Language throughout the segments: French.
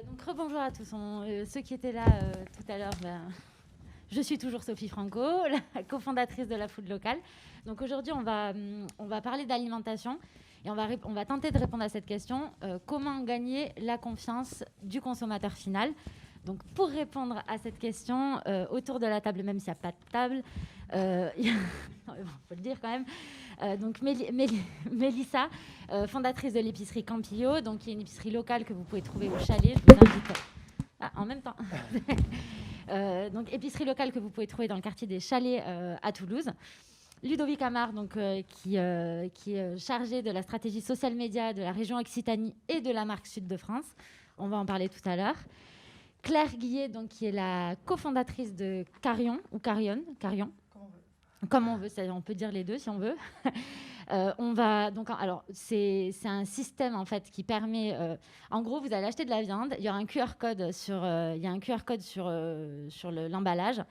Donc rebonjour à tous. Ceux qui étaient là tout à l'heure, je suis toujours Sophie Franco, la cofondatrice de la Food Locale. Donc aujourd'hui, on va parler d'alimentation et on va tenter de répondre à cette question. Comment gagner la confiance du consommateur final? Donc pour répondre à cette question, autour de la table, même s'il n'y a pas de table, faut le dire quand même, donc Mélissa, fondatrice de l'épicerie Campillo, donc qui est une épicerie locale que vous pouvez trouver au chalet. Je vous invite en même temps. Donc épicerie locale que vous pouvez trouver dans le quartier des Chalets à Toulouse. Ludovic Amar, donc, qui est chargé de la stratégie social média de la région Occitanie et de la marque Sud de France. On va en parler tout à l'heure. Claire Guillet, donc, qui est la cofondatrice de Carion, ou Carion, comme on veut, on peut dire les deux si on veut. Alors c'est un système en fait qui permet, en gros, vous allez acheter de la viande, il y aura un QR code sur, l'emballage.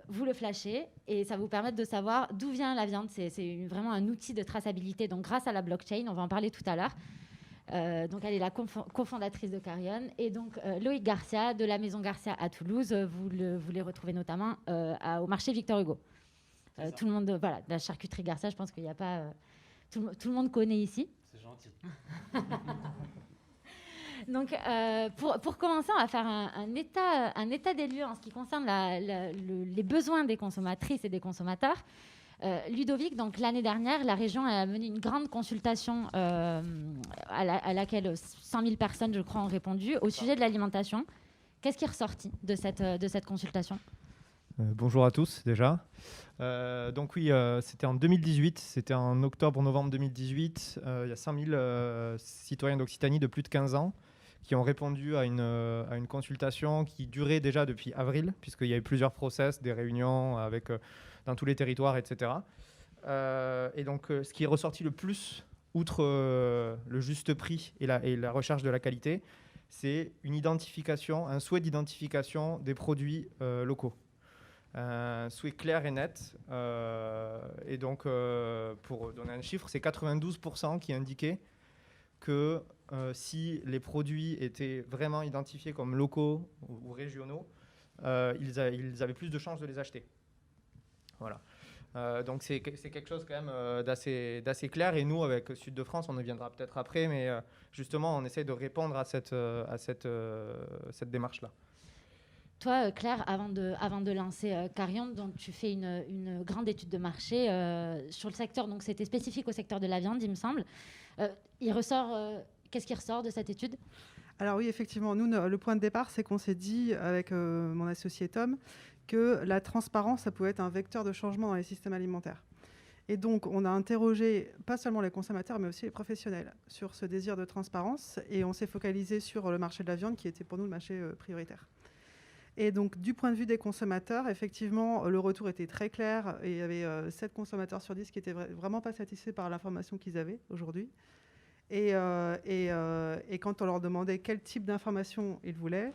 Vous le flashez et ça vous permet de savoir d'où vient la viande. C'est vraiment un outil de traçabilité. Donc grâce à la blockchain, on va en parler tout à l'heure. Donc elle est la cofondatrice de Carion. Et donc Loïc Garcia de la Maison Garcia à Toulouse, vous les retrouvez notamment au marché Victor Hugo. Tout le monde, voilà, la charcuterie Garcia, je pense qu'il n'y a pas... tout le monde connaît ici. C'est gentil. Donc, pour commencer, on va faire un état des lieux en ce qui concerne les besoins des consommatrices et des consommateurs. Ludovic, donc l'année dernière, la région a mené une grande consultation à laquelle 100 000 personnes, je crois, ont répondu au sujet de l'alimentation. Qu'est-ce qui est ressorti de cette consultation ? Bonjour à tous déjà. Donc oui, c'était en 2018, c'était en octobre-novembre 2018. Il y a 100 000 citoyens d'Occitanie de plus de 15 ans qui ont répondu à une consultation qui durait déjà depuis avril, puisqu'il y a eu plusieurs process, des réunions dans tous les territoires, etc. Et donc ce qui est ressorti le plus, outre le juste prix et la recherche de la qualité, c'est une identification, un souhait d'identification des produits locaux. Souhait clair et net. Et donc, pour donner un chiffre, c'est 92% qui indiquaient que si les produits étaient vraiment identifiés comme locaux ou régionaux, ils avaient plus de chances de les acheter. Voilà. Donc, c'est quelque chose quand même d'assez clair. Et nous, avec Sud de France, on y viendra peut-être après, mais justement, on essaie de répondre à cette démarche-là. Toi, Claire, avant de lancer Carion, donc tu fais une grande étude de marché sur le secteur. Donc, c'était spécifique au secteur de la viande, il me semble. Qu'est-ce qui ressort de cette étude ? Alors oui, effectivement, nous, le point de départ, c'est qu'on s'est dit, avec mon associé Tom, que la transparence, ça pouvait être un vecteur de changement dans les systèmes alimentaires. Et donc, on a interrogé pas seulement les consommateurs, mais aussi les professionnels sur ce désir de transparence. Et on s'est focalisé sur le marché de la viande, qui était pour nous le marché prioritaire. Et donc, du point de vue des consommateurs, effectivement, le retour était très clair. Et il y avait 7 consommateurs sur 10 qui n'étaient vraiment pas satisfaits par l'information qu'ils avaient aujourd'hui. Et quand on leur demandait quel type d'information ils voulaient,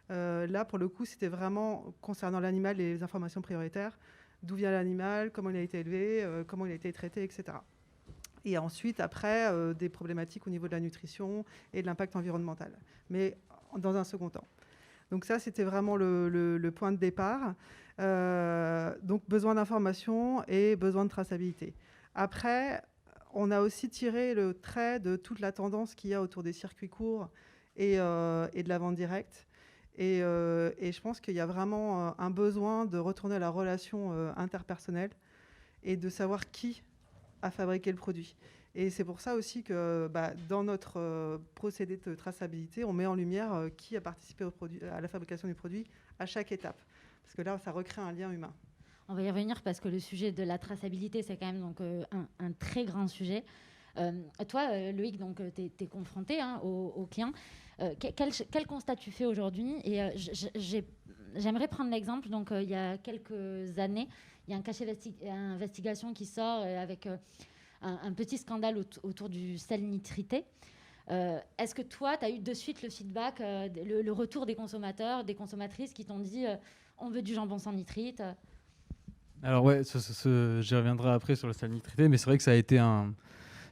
là, pour le coup, c'était vraiment concernant l'animal les informations prioritaires. D'où vient l'animal, comment il a été élevé, comment il a été traité, etc. Et ensuite, après, des problématiques au niveau de la nutrition et de l'impact environnemental. Mais dans un second temps. Donc ça, c'était vraiment le point de départ. Donc besoin d'information et besoin de traçabilité. Après, on a aussi tiré le trait de toute la tendance qu'il y a autour des circuits courts et de la vente directe. Et je pense qu'il y a vraiment un besoin de retourner à la relation interpersonnelle et de savoir qui a fabriqué le produit. Et c'est pour ça aussi que dans notre procédé de traçabilité, on met en lumière qui a participé à la fabrication du produit à chaque étape. Parce que là, ça recrée un lien humain. On va y revenir parce que le sujet de la traçabilité, c'est quand même donc, un très grand sujet. Toi, Loïc, tu es confronté aux clients. Quel constat tu fais aujourd'hui ? Et j'aimerais prendre l'exemple. Donc, il y a quelques années, il y a un cachet d'investigation qui sort avec un petit scandale autour du sel nitrité. Est-ce que toi, tu as eu de suite le feedback, le retour des consommateurs, des consommatrices qui t'ont dit on veut du jambon sans nitrite ? Alors ouais, j'y reviendrai après sur le sel nitrité, mais c'est vrai que ça a été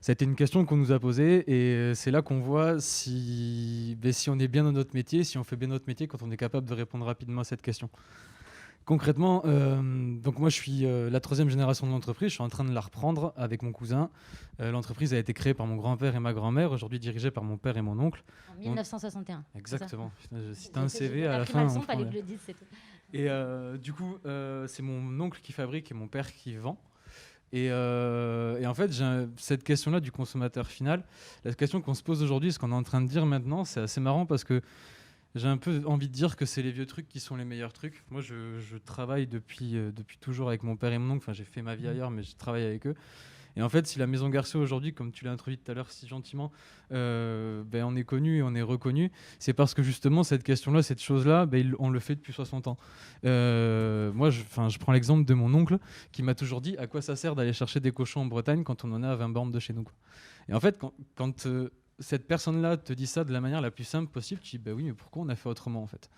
Ça a été une question qu'on nous a posée et c'est là qu'on voit si on est bien dans notre métier, si on fait bien notre métier quand on est capable de répondre rapidement à cette question. Concrètement, donc moi je suis la 3e génération de l'entreprise, je suis en train de la reprendre avec mon cousin. L'entreprise a été créée par mon grand-père et ma grand-mère, aujourd'hui dirigée par mon père et mon oncle. En 1961. Exactement. Je cite J'ai un fait- CV à j'ai la pris fin. ma leçon, on prend fallait le- que je le dise, c'est tout. Et du coup, c'est mon oncle qui fabrique et mon père qui vend. Et en fait, cette question-là du consommateur final, la question qu'on se pose aujourd'hui, ce qu'on est en train de dire maintenant, c'est assez marrant parce que j'ai un peu envie de dire que c'est les vieux trucs qui sont les meilleurs trucs. Moi, je travaille depuis toujours avec mon père et mon oncle. Enfin, j'ai fait ma vie ailleurs, mais je travaille avec eux. Et en fait, si la Maison Garcia aujourd'hui, comme tu l'as introduit tout à l'heure si gentiment, on est connu et on est reconnu, c'est parce que justement cette question-là, cette chose-là, on le fait depuis 60 ans. Moi, je prends l'exemple de mon oncle qui m'a toujours dit à quoi ça sert d'aller chercher des cochons en Bretagne quand on en a à 20 bornes de chez nous, quoi. Et en fait, quand cette personne-là te dit ça de la manière la plus simple possible, tu dis oui, mais pourquoi on a fait autrement en fait?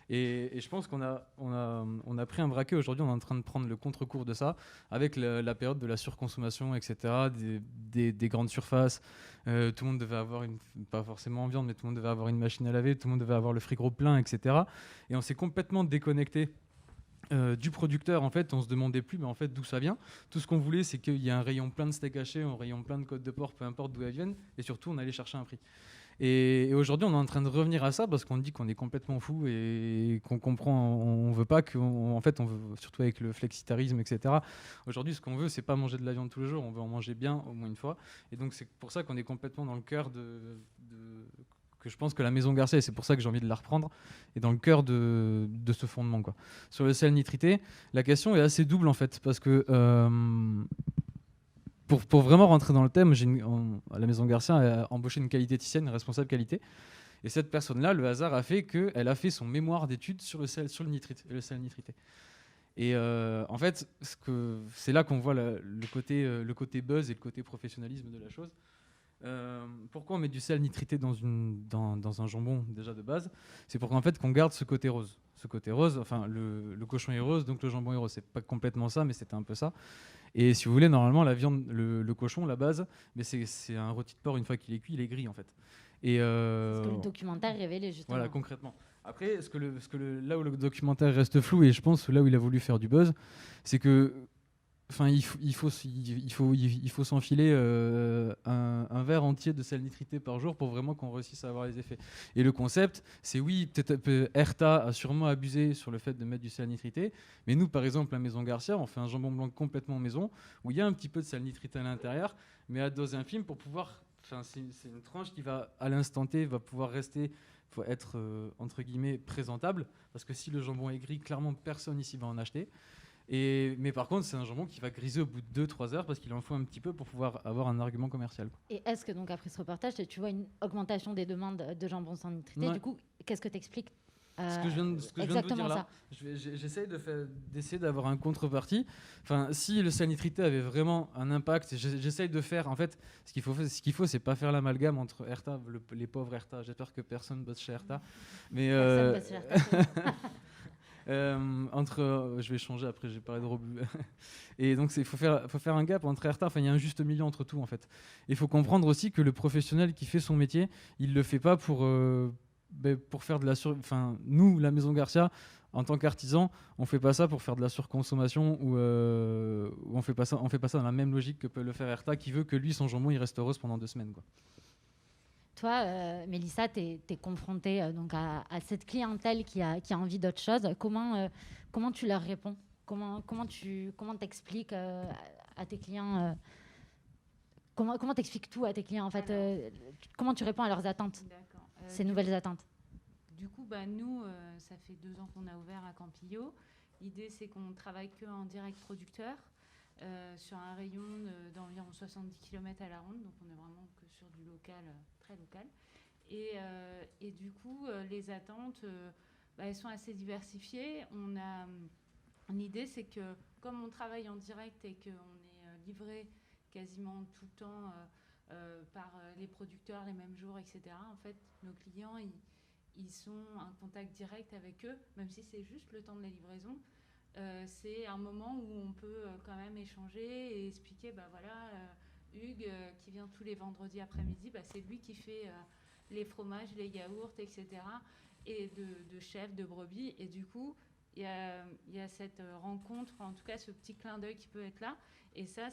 Et je pense qu'on a pris un braquet aujourd'hui, on est en train de prendre le contre-cours de ça, avec la période de la surconsommation, etc., des grandes surfaces. Tout le monde devait avoir, pas forcément en viande, mais tout le monde devait avoir une machine à laver, tout le monde devait avoir le frigo plein, etc. Et on s'est complètement déconnecté du producteur. En fait, on se demandait plus mais en fait, d'où ça vient. Tout ce qu'on voulait, c'est qu'il y ait un rayon plein de steak haché, un rayon plein de côtes de porc, peu importe d'où elles viennent, et surtout, on allait chercher un prix. Et aujourd'hui, on est en train de revenir à ça parce qu'on dit qu'on est complètement fou et qu'on comprend, on veut pas en fait, on veut, surtout avec le flexitarisme, etc. Aujourd'hui, ce qu'on veut, c'est pas manger de la viande tous les jours, on veut en manger bien au moins une fois. Et donc, c'est pour ça qu'on est complètement dans le cœur que je pense que la Maison Garcia, et c'est pour ça que j'ai envie de la reprendre, est dans le cœur de ce fondement, quoi. Sur le sel nitrité, la question est assez double en fait, parce que pour vraiment rentrer dans le thème, à la Maison Garcia a embauché une qualitéticienne, une responsable qualité. Et cette personne-là, le hasard a fait qu'elle a fait son mémoire d'études sur le sel nitrité. Et en fait, c'est là qu'on voit le côté buzz et le côté professionnalisme de la chose. Pourquoi on met du sel nitrité dans un jambon déjà de base? C'est pour qu'en fait qu'on garde ce côté rose. Ce côté rose, enfin le cochon est rose, donc le jambon est rose. C'est pas complètement ça, mais c'était un peu ça. Et si vous voulez, normalement, la viande, le cochon, la base, mais c'est un rôti de porc, une fois qu'il est cuit, il est gris en fait. Et C'est ce que le documentaire révélait justement. voilà, concrètement. Après, là où le documentaire reste flou, et je pense là où il a voulu faire du buzz, c'est que il faut s'enfiler un verre entier de sel nitrité par jour pour vraiment qu'on réussisse à avoir les effets. Et le concept, c'est oui, peut-être Erta a sûrement abusé sur le fait de mettre du sel nitrité, mais nous, par exemple, à Maison Garcia, on fait un jambon blanc complètement maison, où il y a un petit peu de sel nitrité à l'intérieur, mais à dose infime pour pouvoir... c'est une tranche qui va, à l'instant T, va pouvoir rester... faut être, entre guillemets, présentable, parce que si le jambon est gris, clairement, personne ici va en acheter. Mais par contre, c'est un jambon qui va griser au bout de 2-3 heures parce qu'il en faut un petit peu pour pouvoir avoir un argument commercial. Et est-ce que donc après ce reportage, tu vois une augmentation des demandes de jambon sans nitrité? Ouais. Du coup, qu'est-ce que tu expliques Ce que je viens de vous dire là, j'essaye d'essayer d'avoir un contrepartie. Enfin, si le sel nitrité avait vraiment un impact, j'essaye de faire. En fait, ce qu'il faut, c'est pas faire l'amalgame entre Erta, les pauvres Erta. J'espère que personne bosse chez Erta. Mais Personne bosse chez Erta. je vais changer après, j'ai parlé de Robu. Et donc il faut faire un gap entre Erta, il y a un juste milieu entre tout en fait. Il faut comprendre aussi que le professionnel qui fait son métier, il le fait pas pour faire de la nous, la Maison Garcia, en tant qu'artisan, on fait pas ça pour faire de la surconsommation ou on fait pas ça dans la même logique que peut le faire Erta qui veut que lui, son jambon, il reste rose pendant 2 semaines, quoi. Toi, Mélissa, tu es confrontée donc à cette clientèle qui a envie d'autre chose. Comment tu leur réponds? Comment t'expliques à tes clients comment t'expliques tout à tes clients en fait? Comment tu réponds à leurs attentes, ces nouvelles attentes? Du coup, nous, ça fait 2 ans qu'on a ouvert à Campillo. L'idée, c'est qu'on travaille qu'en direct producteur sur un rayon d'environ 70 km à la ronde. Donc, on est vraiment que sur du local, très local. Et du coup, les attentes, elles sont assez diversifiées. L'idée, c'est que comme on travaille en direct et qu'on est livré quasiment tout le temps par les producteurs les mêmes jours, etc., en fait, nos clients, ils sont en contact direct avec eux, même si c'est juste le temps de la livraison. C'est un moment où on peut quand même échanger et expliquer, Hugues, qui vient tous les vendredis après-midi, c'est lui qui fait les fromages, les yaourts, etc. et de chèvres, de brebis. Et du coup, il y a cette rencontre, en tout cas ce petit clin d'œil qui peut être là. Et ça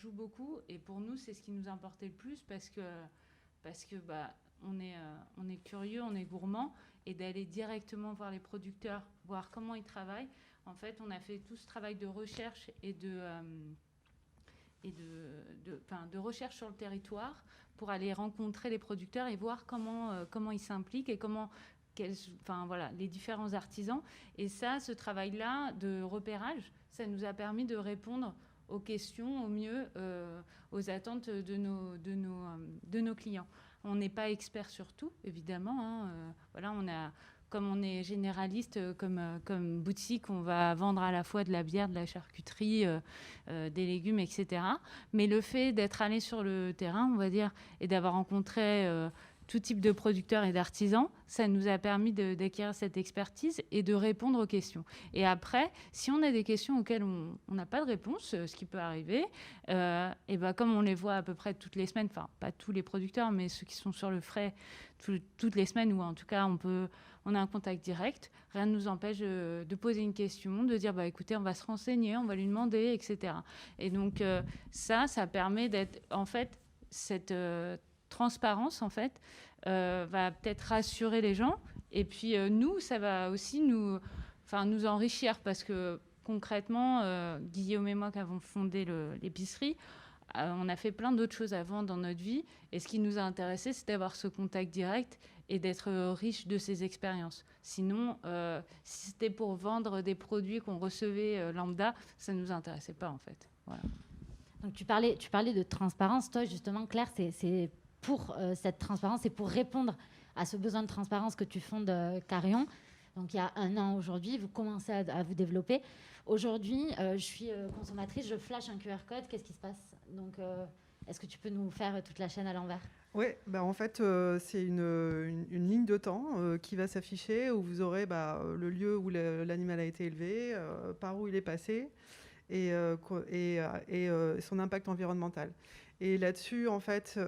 joue beaucoup. Et pour nous, c'est ce qui nous importait le plus parce que on est curieux, on est gourmand. Et d'aller directement voir les producteurs, voir comment ils travaillent. En fait, on a fait tout ce travail de recherche et de recherche sur le territoire pour aller rencontrer les producteurs et voir comment ils s'impliquent et les différents artisans. Et ça, ce travail-là de repérage, ça nous a permis de répondre aux questions au mieux, aux attentes de nos clients. On n'est pas expert sur tout, évidemment. Comme on est généraliste, comme boutique, on va vendre à la fois de la bière, de la charcuterie, des légumes, etc. Mais le fait d'être allé sur le terrain, on va dire, et d'avoir rencontré tout type de producteurs et d'artisans, ça nous a permis d'acquérir cette expertise et de répondre aux questions. Et après, si on a des questions auxquelles on n'a pas de réponse, ce qui peut arriver, comme on les voit à peu près toutes les semaines, enfin pas tous les producteurs, mais ceux qui sont sur le frais toutes les semaines, ou en tout cas on a un contact direct, rien ne nous empêche de poser une question, de dire écoutez, on va se renseigner, on va lui demander, etc. Et donc ça permet d'être, en fait, cette transparence, en fait, va peut-être rassurer les gens. Et puis nous, ça va aussi nous enrichir parce que concrètement, Guillaume et moi qui avons fondé l'épicerie, on a fait plein d'autres choses avant dans notre vie. Et ce qui nous a intéressé, c'est d'avoir ce contact direct et d'être riche de ces expériences. Sinon, si c'était pour vendre des produits qu'on recevait lambda, ça ne nous intéressait pas, en fait. Voilà. Donc tu parlais de transparence. Toi, justement, Claire, c'est pour cette transparence et pour répondre à ce besoin de transparence que tu fondes Carion. Donc il y a 1 an aujourd'hui, vous commencez à vous développer. Aujourd'hui, je suis consommatrice, je flash un QR code, qu'est-ce qui se passe? Donc est-ce que tu peux nous faire toute la chaîne à l'envers? Oui, en fait, c'est une ligne de temps qui va s'afficher où vous aurez le lieu où l'animal a été élevé, par où il est passé et son impact environnemental. Et là-dessus, en fait,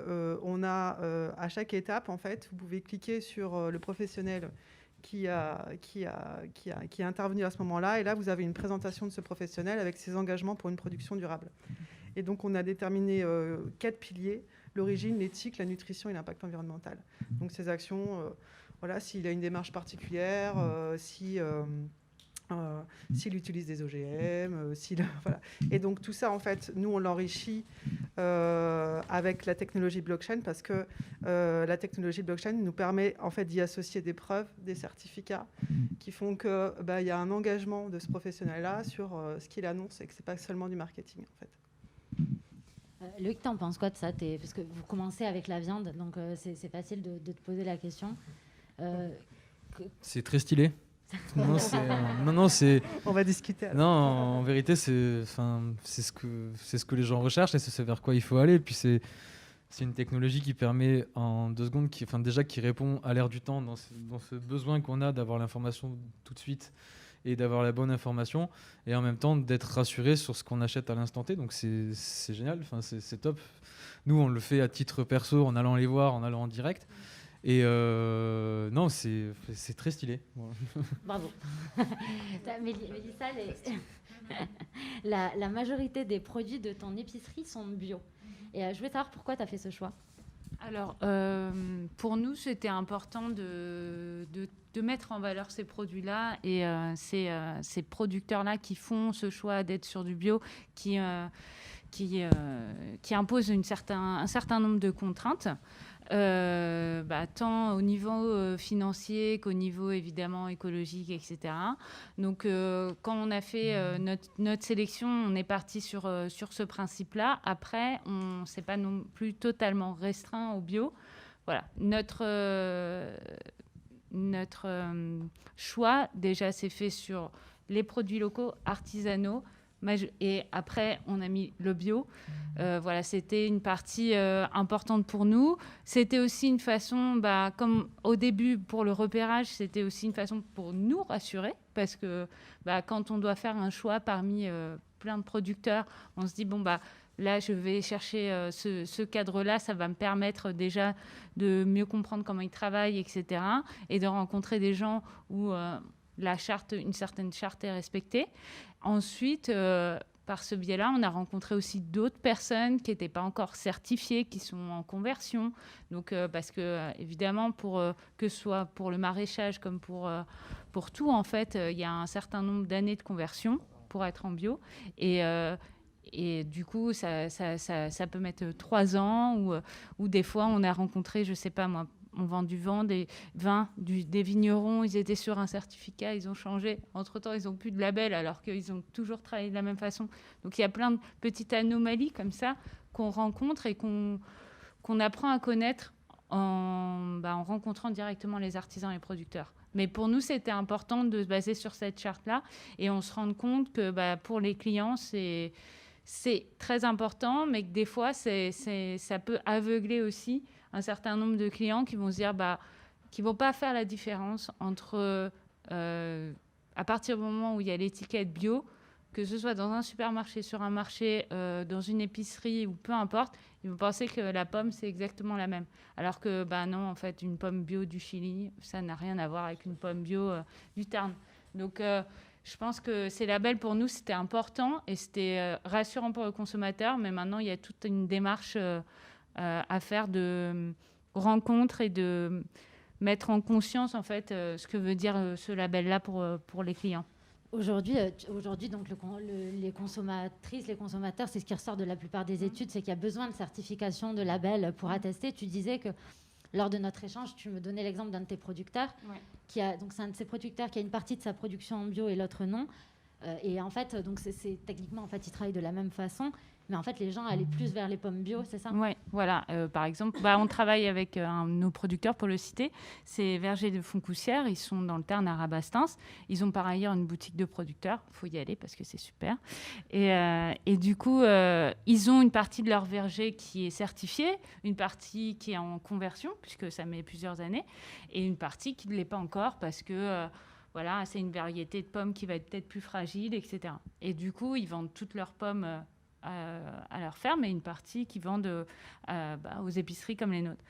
on a à chaque étape, en fait, vous pouvez cliquer sur le professionnel qui est intervenu à ce moment-là. Et là, vous avez une présentation de ce professionnel avec ses engagements pour une production durable. Et donc, on a déterminé 4 piliers: l'origine, l'éthique, la nutrition et l'impact environnemental. Donc, ces actions, s'il a une démarche particulière, s'il utilise des OGM, voilà. Et donc tout ça, en fait, nous, on l'enrichit avec la technologie blockchain parce que la technologie blockchain nous permet, en fait, d'y associer des preuves, des certificats qui font que y a un engagement de ce professionnel-là sur ce qu'il annonce et que c'est pas seulement du marketing, en fait. Loïc, t'en penses quoi de ça? Parce que vous commencez avec la viande, donc c'est facile de te poser la question. C'est très stylé. Non, c'est. On va discuter. Alors. Non, en vérité, c'est ce que les gens recherchent et c'est vers quoi il faut aller. Et puis c'est une technologie qui permet en 2 secondes, qui répond à l'ère du temps dans ce besoin qu'on a d'avoir l'information tout de suite et d'avoir la bonne information et en même temps d'être rassuré sur ce qu'on achète à l'instant T. Donc c'est génial, c'est top. Nous, on le fait à titre perso en allant les voir, en allant en direct. Et non, c'est très stylé. Bravo. Mélissa, la majorité des produits de ton épicerie sont bio. Et je voulais savoir pourquoi tu as fait ce choix. Alors, pour nous, c'était important de mettre en valeur ces produits-là et ces producteurs-là qui font ce choix d'être sur du bio, qui imposent un certain nombre de contraintes. Tant au niveau financier qu'au niveau évidemment écologique, etc. Donc quand on a fait notre sélection, on est parti sur ce principe-là. Après, on ne s'est pas non plus totalement restreint au bio. Voilà, notre choix déjà s'est fait sur les produits locaux, artisanaux. Et après, on a mis le bio. Voilà, c'était une partie importante pour nous. C'était aussi une façon, comme au début pour le repérage, c'était aussi une façon pour nous rassurer parce que quand on doit faire un choix parmi plein de producteurs, on se dit là, je vais chercher ce cadre-là. Ça va me permettre déjà de mieux comprendre comment ils travaillent, etc. Et de rencontrer des gens où une certaine charte est respectée. Ensuite, par ce biais-là, on a rencontré aussi d'autres personnes qui n'étaient pas encore certifiées, qui sont en conversion. Donc, parce que, évidemment, que ce soit pour le maraîchage comme pour tout, en fait, il y a un certain nombre d'années de conversion pour être en bio. Et du coup, ça peut mettre 3 ans ou des fois, on a rencontré, je ne sais pas moi, on vend du vin, des vignerons, ils étaient sur un certificat, ils ont changé. Entre-temps, ils n'ont plus de label alors qu'ils ont toujours travaillé de la même façon. Donc, il y a plein de petites anomalies comme ça qu'on rencontre et qu'on apprend à connaître en rencontrant directement les artisans et les producteurs. Mais pour nous, c'était important de se baser sur cette charte-là et on se rend compte que pour les clients, c'est très important, mais que des fois, ça peut aveugler aussi un certain nombre de clients qui vont se dire qui vont pas faire la différence entre à partir du moment où il y a l'étiquette bio, que ce soit dans un supermarché, sur un marché, dans une épicerie ou peu importe, ils vont penser que la pomme c'est exactement la même. Alors que non, en fait, une pomme bio du Chili, ça n'a rien à voir avec une pomme bio du Tarn. Donc je pense que ces labels, pour nous, c'était important et c'était rassurant pour le consommateur. Mais maintenant, il y a toute une démarche à faire de rencontre et de mettre en conscience, en fait, ce que veut dire ce label-là pour les clients. Aujourd'hui, donc les consommatrices, les consommateurs, c'est ce qui ressort de la plupart des études, c'est qu'il y a besoin de certification, de label pour attester. Tu disais que lors de notre échange, tu me donnais l'exemple d'un de tes producteurs, donc c'est un de ces producteurs qui a une partie de sa production en bio et l'autre non. Et en fait, donc c'est techniquement, en fait, ils travaillent de la même façon. Mais en fait, les gens allaient plus vers les pommes bio, c'est ça ? Oui, voilà. Par exemple, on travaille avec un de nos producteurs, pour le citer. C'est Verger de Foncoussière. Ils sont dans le Tarn à Rabastens. Ils ont par ailleurs une boutique de producteurs. Il faut y aller parce que c'est super. Et du coup, ils ont une partie de leur verger qui est certifiée, une partie qui est en conversion, puisque ça met plusieurs années, et une partie qui ne l'est pas encore parce que... c'est une variété de pommes qui va être peut-être plus fragile, etc. Et du coup, ils vendent toutes leurs pommes à leur ferme et une partie qui vendent aux épiceries comme les nôtres.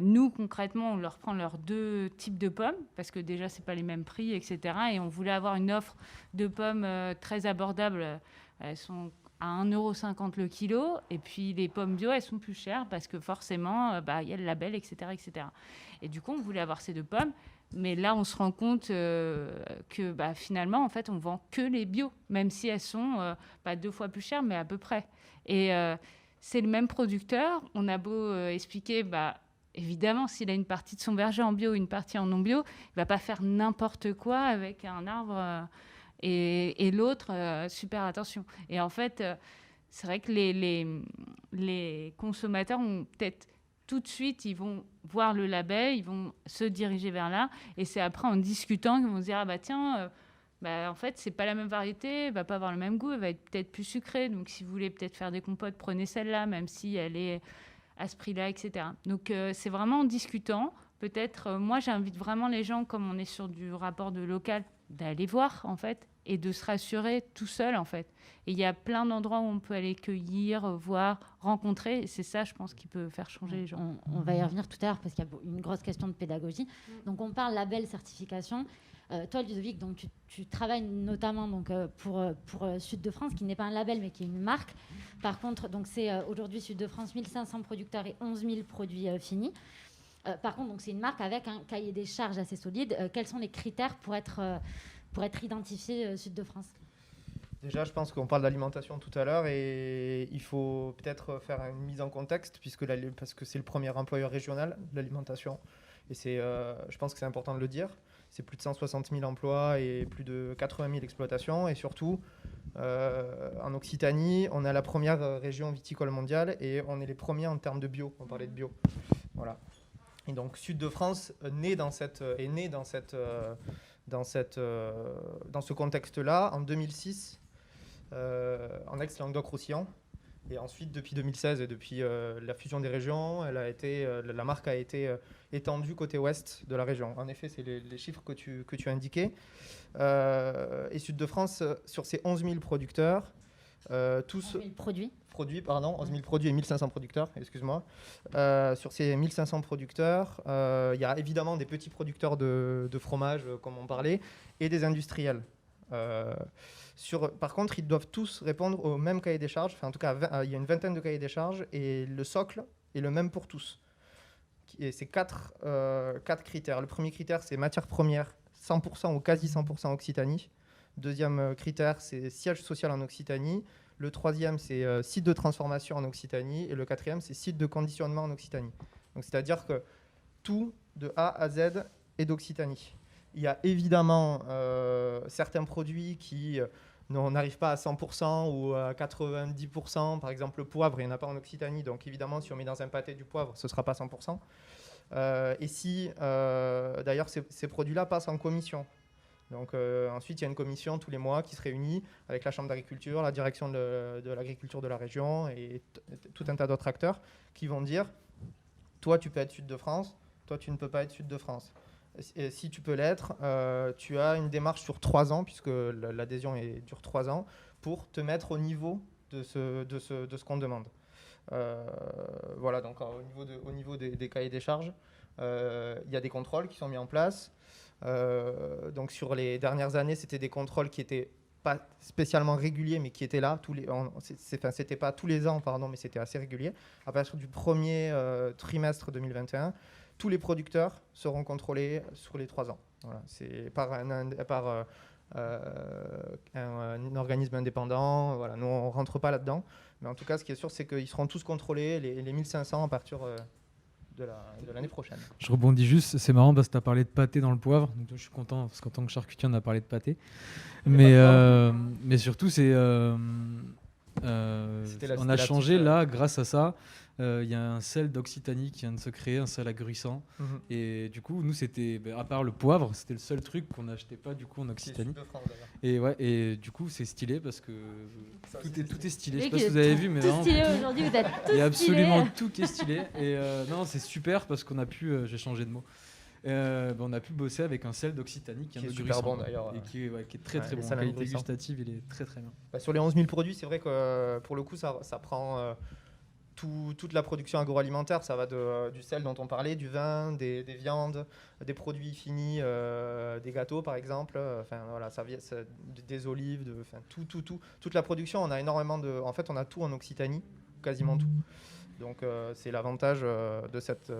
Nous, concrètement, on leur prend leurs 2 types de pommes parce que déjà, ce n'est pas les mêmes prix, etc. Et on voulait avoir une offre de pommes très abordable. Elles sont à 1,50 € le kilo. Et puis, les pommes bio, elles sont plus chères parce que forcément, il y a le label, etc., etc. Et du coup, on voulait avoir ces 2 pommes. Mais là, on se rend compte que finalement, en fait, on vend que les bio, même si elles sont pas 2 fois plus chères, mais à peu près. Et c'est le même producteur. On a beau expliquer, évidemment, s'il a une partie de son verger en bio, une partie en non bio, il va pas faire n'importe quoi avec un arbre et l'autre, super attention. Et en fait, c'est vrai que les consommateurs ont peut-être... Tout de suite, ils vont voir le label, ils vont se diriger vers là. Et c'est après, en discutant, qu'ils vont se dire, en fait, c'est pas la même variété, elle va pas avoir le même goût, elle va être peut-être plus sucrée. Donc, si vous voulez peut-être faire des compotes, prenez celle-là, même si elle est à ce prix-là, etc. Donc, c'est vraiment en discutant. Peut-être, moi, j'invite vraiment les gens, comme on est sur du rapport de local, d'aller voir, en fait, et de se rassurer tout seul, en fait. Et il y a plein d'endroits où on peut aller cueillir, voir, rencontrer. Et c'est ça, je pense, qui peut faire changer les gens. On va y revenir tout à l'heure parce qu'il y a une grosse question de pédagogie. Donc, on parle label, certification. Toi, Ludovic, donc, tu travailles notamment donc, pour Sud de France, qui n'est pas un label, mais qui est une marque. Par contre, donc, c'est aujourd'hui Sud de France, 1500 producteurs et 11 000 produits finis. Par contre, donc, c'est une marque avec un cahier des charges assez solide. Quels sont les critères pour être identifié Sud de France ? Déjà, je pense qu'on parle d'alimentation tout à l'heure et il faut peut-être faire une mise en contexte parce que c'est le premier employeur régional de l'alimentation. Et je pense que c'est important de le dire. C'est plus de 160 000 emplois et plus de 80 000 exploitations. Et surtout, en Occitanie, on est la première région viticole mondiale et on est les premiers en termes de bio. On parlait de bio. Voilà. Et donc, Sud de France est né dans ce contexte-là en 2006. En ex-Languedoc-Roussillon. Et ensuite, depuis 2016 et depuis la fusion des régions, la marque a été étendue côté ouest de la région. En effet, c'est les chiffres que tu as indiqués. Et Sud de France, sur ces 11 000 producteurs, Tous 11 000 produits. produits, pardon, 11 000 produits et 1500 producteurs, excuse-moi. Sur ces 1500 producteurs, il y a évidemment des petits producteurs de fromage, comme on parlait, et des industriels. Par contre, ils doivent tous répondre au même cahier des charges. Enfin, en tout cas, il y a une vingtaine de cahiers des charges et le socle est le même pour tous. Et c'est quatre critères. Le premier critère, c'est matière première 100% ou quasi 100% Occitanie. Deuxième critère, c'est siège social en Occitanie. Le troisième, c'est site de transformation en Occitanie. Et le quatrième, c'est site de conditionnement en Occitanie. Donc, c'est-à-dire que tout, de A à Z, est d'Occitanie. Il y a évidemment certains produits qui n'arrivent pas à 100% ou à 90%. Par exemple, le poivre, il n'y en a pas en Occitanie. Donc, évidemment, si on met dans un pâté du poivre, ce ne sera pas 100%. Et si, d'ailleurs, ces produits-là passent en commission. Donc, ensuite, il y a une commission tous les mois qui se réunit avec la Chambre d'agriculture, la direction de l'agriculture de la région et tout un tas d'autres acteurs qui vont dire « Toi, tu peux être Sud de France, toi, tu ne peux pas être Sud de France ». Et si tu peux l'être, tu as une démarche sur 3 ans, puisque l'adhésion dure 3 ans, pour te mettre au niveau de ce qu'on demande. Voilà, donc au niveau des cahiers des charges, il y a des contrôles qui sont mis en place. Donc sur les dernières années, c'était des contrôles qui n'étaient pas spécialement réguliers, mais qui étaient là. C'était pas tous les ans, pardon, mais c'était assez régulier. À partir du premier trimestre 2021, tous les producteurs seront contrôlés sur les 3 ans. Voilà, c'est par un organisme indépendant. Voilà, nous, on ne rentre pas là-dedans. Mais en tout cas, ce qui est sûr, c'est qu'ils seront tous contrôlés, les 1500 à partir de l'année prochaine. Je rebondis juste, c'est marrant parce que tu as parlé de pâté dans le poivre. Donc, je suis content parce qu'en tant que charcutier, on a parlé de pâté. Mais surtout, on a changé là, grâce à ça. Il y a un sel d'Occitanie qui vient de se créer, un sel agrissant. Et du coup, nous, c'était, à part le poivre, c'était le seul truc qu'on n'achetait pas du coup en Occitanie. Et du coup, c'est stylé parce que tout est stylé. Je sais pas si vous avez vu, mais tout stylé aujourd'hui, vous êtes tous il y a absolument stylés. tout qui est stylé. Et non, c'est super parce qu'on a pu, j'ai changé de mot. On a pu bosser avec un sel d'Occitanie qui est super bon d'ailleurs. Et qui est très très bon. La qualité gustative, il est très très bien. Sur les 11 000 produits, c'est vrai que pour le coup, ça prend toute la production agroalimentaire. Ça va du sel dont on parlait, du vin, des viandes, des produits finis, des gâteaux par exemple. Voilà, des olives, tout. Toute la production, on a énormément en fait, on a tout en Occitanie, quasiment tout. Donc c'est l'avantage de cette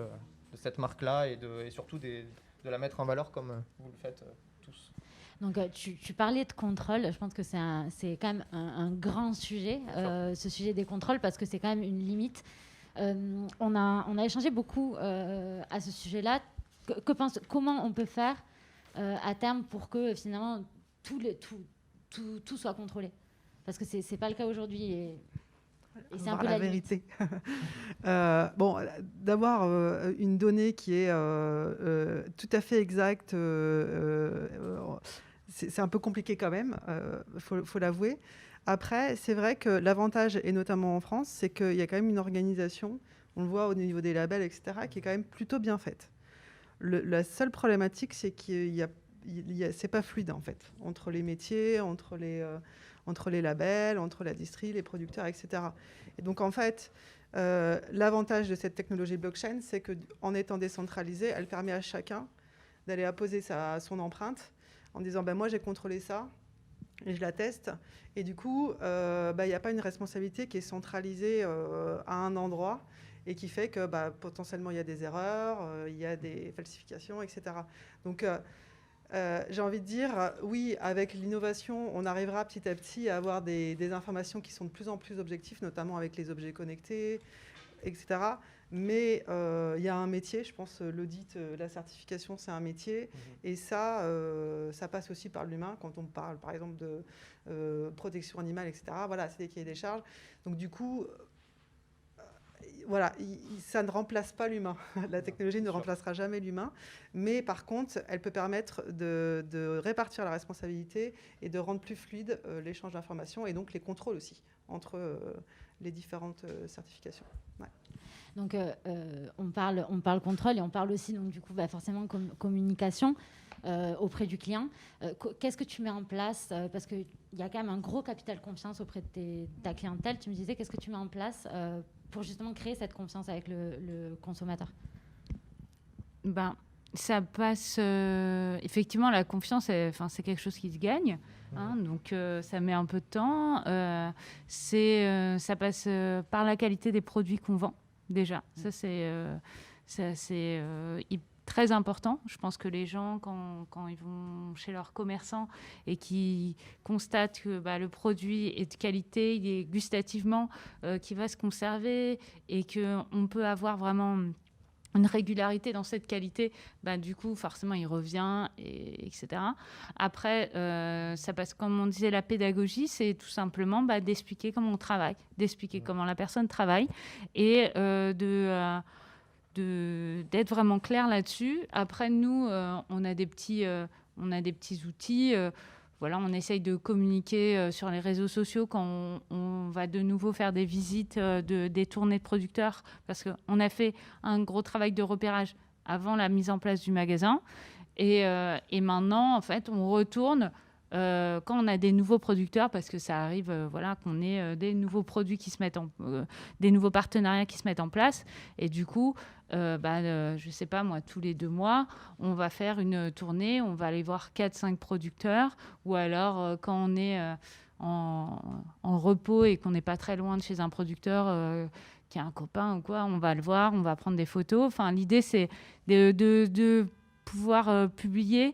marque-là et surtout de la mettre en valeur comme vous le faites tous. Donc, tu parlais de contrôle. Je pense que c'est quand même un grand sujet, ce sujet des contrôles, parce que c'est quand même une limite. On a échangé beaucoup à ce sujet-là. Comment on peut faire à terme pour que finalement tout soit contrôlé? Parce que c'est pas le cas aujourd'hui. Et c'est un peu la vérité. D'avoir une donnée qui est tout à fait exacte, c'est un peu compliqué quand même, faut l'avouer. Après, c'est vrai que l'avantage, et notamment en France, c'est qu'il y a quand même une organisation, on le voit au niveau des labels, etc., qui est quand même plutôt bien faite. La seule problématique, c'est qu'il c'est pas fluide en fait, entre les métiers, entre les labels, entre la distrie, les producteurs, etc. Et donc, en fait, l'avantage de cette technologie blockchain, c'est qu'en étant décentralisée, elle permet à chacun d'aller apposer son empreinte en disant moi, j'ai contrôlé ça et je la teste. Et du coup, il n'y a pas une responsabilité qui est centralisée à un endroit et qui fait que potentiellement, il y a des erreurs, il y a des falsifications, etc. Donc, j'ai envie de dire, oui, avec l'innovation, on arrivera petit à petit à avoir des informations qui sont de plus en plus objectives, notamment avec les objets connectés, etc. Mais il y a un métier, je pense, l'audit, la certification, c'est un métier. Et ça passe aussi par l'humain, quand on parle, par exemple, de protection animale, etc. Voilà, c'est des cahiers des charges. Donc, du coup... Voilà, ça ne remplace pas l'humain. La technologie ne remplacera jamais l'humain. Mais par contre, elle peut permettre de répartir la responsabilité et de rendre plus fluide l'échange d'informations et donc les contrôles aussi entre les différentes certifications. Ouais. Donc, on parle contrôle et on parle aussi, donc, du coup, forcément, communication. auprès du client. Qu'est-ce que tu mets en place parce qu'il y a quand même un gros capital confiance auprès de ta clientèle. Tu me disais, qu'est-ce que tu mets en place pour justement créer cette confiance avec le consommateur? Ben, ça passe... effectivement, la confiance, c'est quelque chose qui se gagne. Hein, donc, ça met un peu de temps. Ça passe par la qualité des produits qu'on vend, déjà. Ça, c'est très important. Je pense que les gens, quand ils vont chez leurs commerçants et qui constatent que le produit est de qualité, il est gustativement, qui va se conserver et qu'on peut avoir vraiment une régularité dans cette qualité, du coup, forcément, il revient, etc. Après, ça passe, comme on disait, la pédagogie, c'est tout simplement d'expliquer comment on travaille, d'expliquer comment la personne travaille et d'être vraiment clair là-dessus. Après, nous, on a des petits outils. Voilà, on essaye de communiquer sur les réseaux sociaux quand on va de nouveau faire des visites des tournées de producteurs, parce qu'on a fait un gros travail de repérage avant la mise en place du magasin. Et maintenant, en fait, on retourne quand on a des nouveaux producteurs, parce que ça arrive qu'on ait des nouveaux produits qui se mettent des nouveaux partenariats qui se mettent en place. Et du coup, je sais pas moi, tous les 2 mois, on va faire une tournée, on va aller voir 4-5 producteurs, ou alors quand on est en repos et qu'on n'est pas très loin de chez un producteur qui a un copain ou quoi, on va le voir, on va prendre des photos. Enfin, l'idée, c'est de pouvoir publier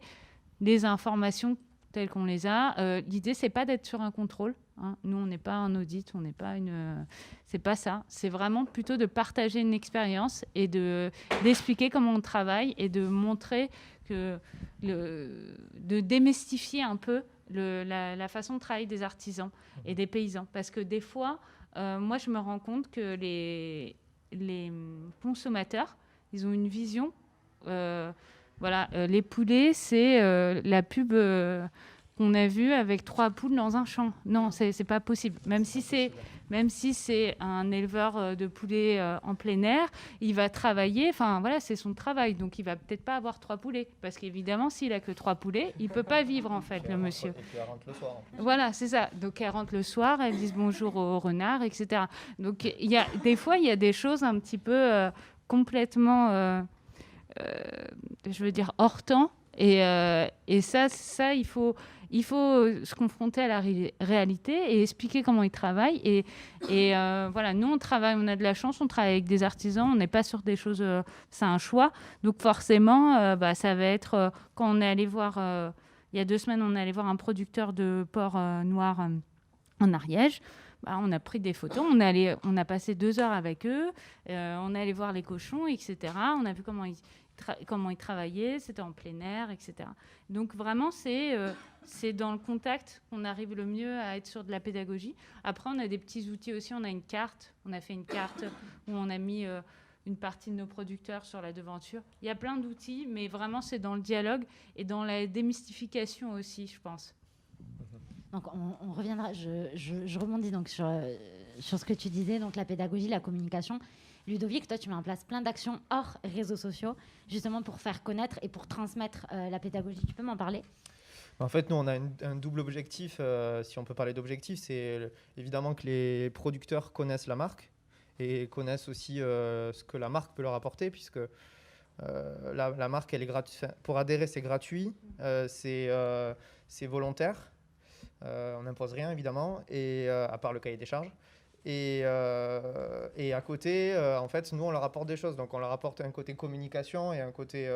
les informations telles qu'on les a. L'idée, c'est pas d'être sur un contrôle. Hein. Nous, on n'est pas un audit, on n'est pas c'est pas ça. C'est vraiment plutôt de partager une expérience et d'expliquer comment on travaille et de montrer de démystifier un peu la façon de travailler des artisans et des paysans. Parce que des fois, moi, je me rends compte que les consommateurs, ils ont une vision. Les poulets, c'est la pub qu'on a vue avec 3 poules dans un champ. Non, c'est pas possible. Même si c'est un éleveur de poulets en plein air, il va travailler. Enfin, voilà, c'est son travail. Donc, il va peut-être pas avoir 3 poulets. Parce qu'évidemment, s'il a que 3 poulets, il peut pas vivre, en fait, le monsieur. Et puis elle rentre le soir. En plus. Voilà, c'est ça. Donc, elle rentre le soir, elle dit bonjour au renard, etc. Donc, des fois, il y a des choses un petit peu complètement... je veux dire hors temps, et ça il faut se confronter à la réalité et expliquer comment ils travaillent, et voilà, nous on a de la chance, on travaille avec des artisans, on n'est pas sur des choses, c'est un choix, donc forcément ça va être quand on est allé voir il y a 2 semaines, on est allé voir un producteur de porc noir en Ariège. On a pris des photos, on a passé 2 heures avec eux, on est allé voir les cochons, etc. On a vu comment ils travaillaient, c'était en plein air, etc. Donc vraiment, c'est dans le contact qu'on arrive le mieux à être sur de la pédagogie. Après, on a des petits outils aussi, on a fait une carte où on a mis une partie de nos producteurs sur la devanture. Il y a plein d'outils, mais vraiment, c'est dans le dialogue et dans la démystification aussi, je pense. Donc on reviendra, je rebondis donc sur ce que tu disais, donc la pédagogie, la communication. Ludovic, toi tu mets en place plein d'actions hors réseaux sociaux, justement pour faire connaître et pour transmettre la pédagogie. Tu peux m'en parler ? En fait, nous, on a un double objectif, si on peut parler d'objectif, c'est évidemment que les producteurs connaissent la marque et connaissent aussi ce que la marque peut leur apporter, puisque la marque, elle est gratuite. Pour adhérer, c'est gratuit, c'est volontaire. On n'impose rien, évidemment, et à part le cahier des charges. Et à côté, en fait, nous, on leur apporte des choses. Donc, on leur apporte un côté communication et un côté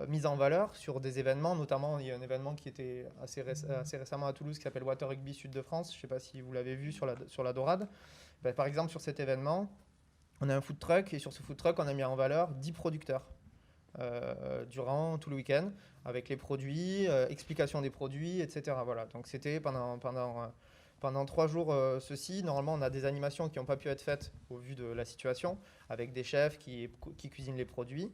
mise en valeur sur des événements. Notamment, il y a un événement qui était assez récemment à Toulouse qui s'appelle Water Rugby Sud de France. Je ne sais pas si vous l'avez vu sur la Dorade. Par exemple, sur cet événement, on a un food truck. Et sur ce food truck, on a mis en valeur 10 producteurs durant tout le week-end, avec les produits, explication des produits, etc. Voilà. Donc c'était pendant 3 jours ceci. Normalement, on a des animations qui n'ont pas pu être faites au vu de la situation, avec des chefs qui cuisinent les produits.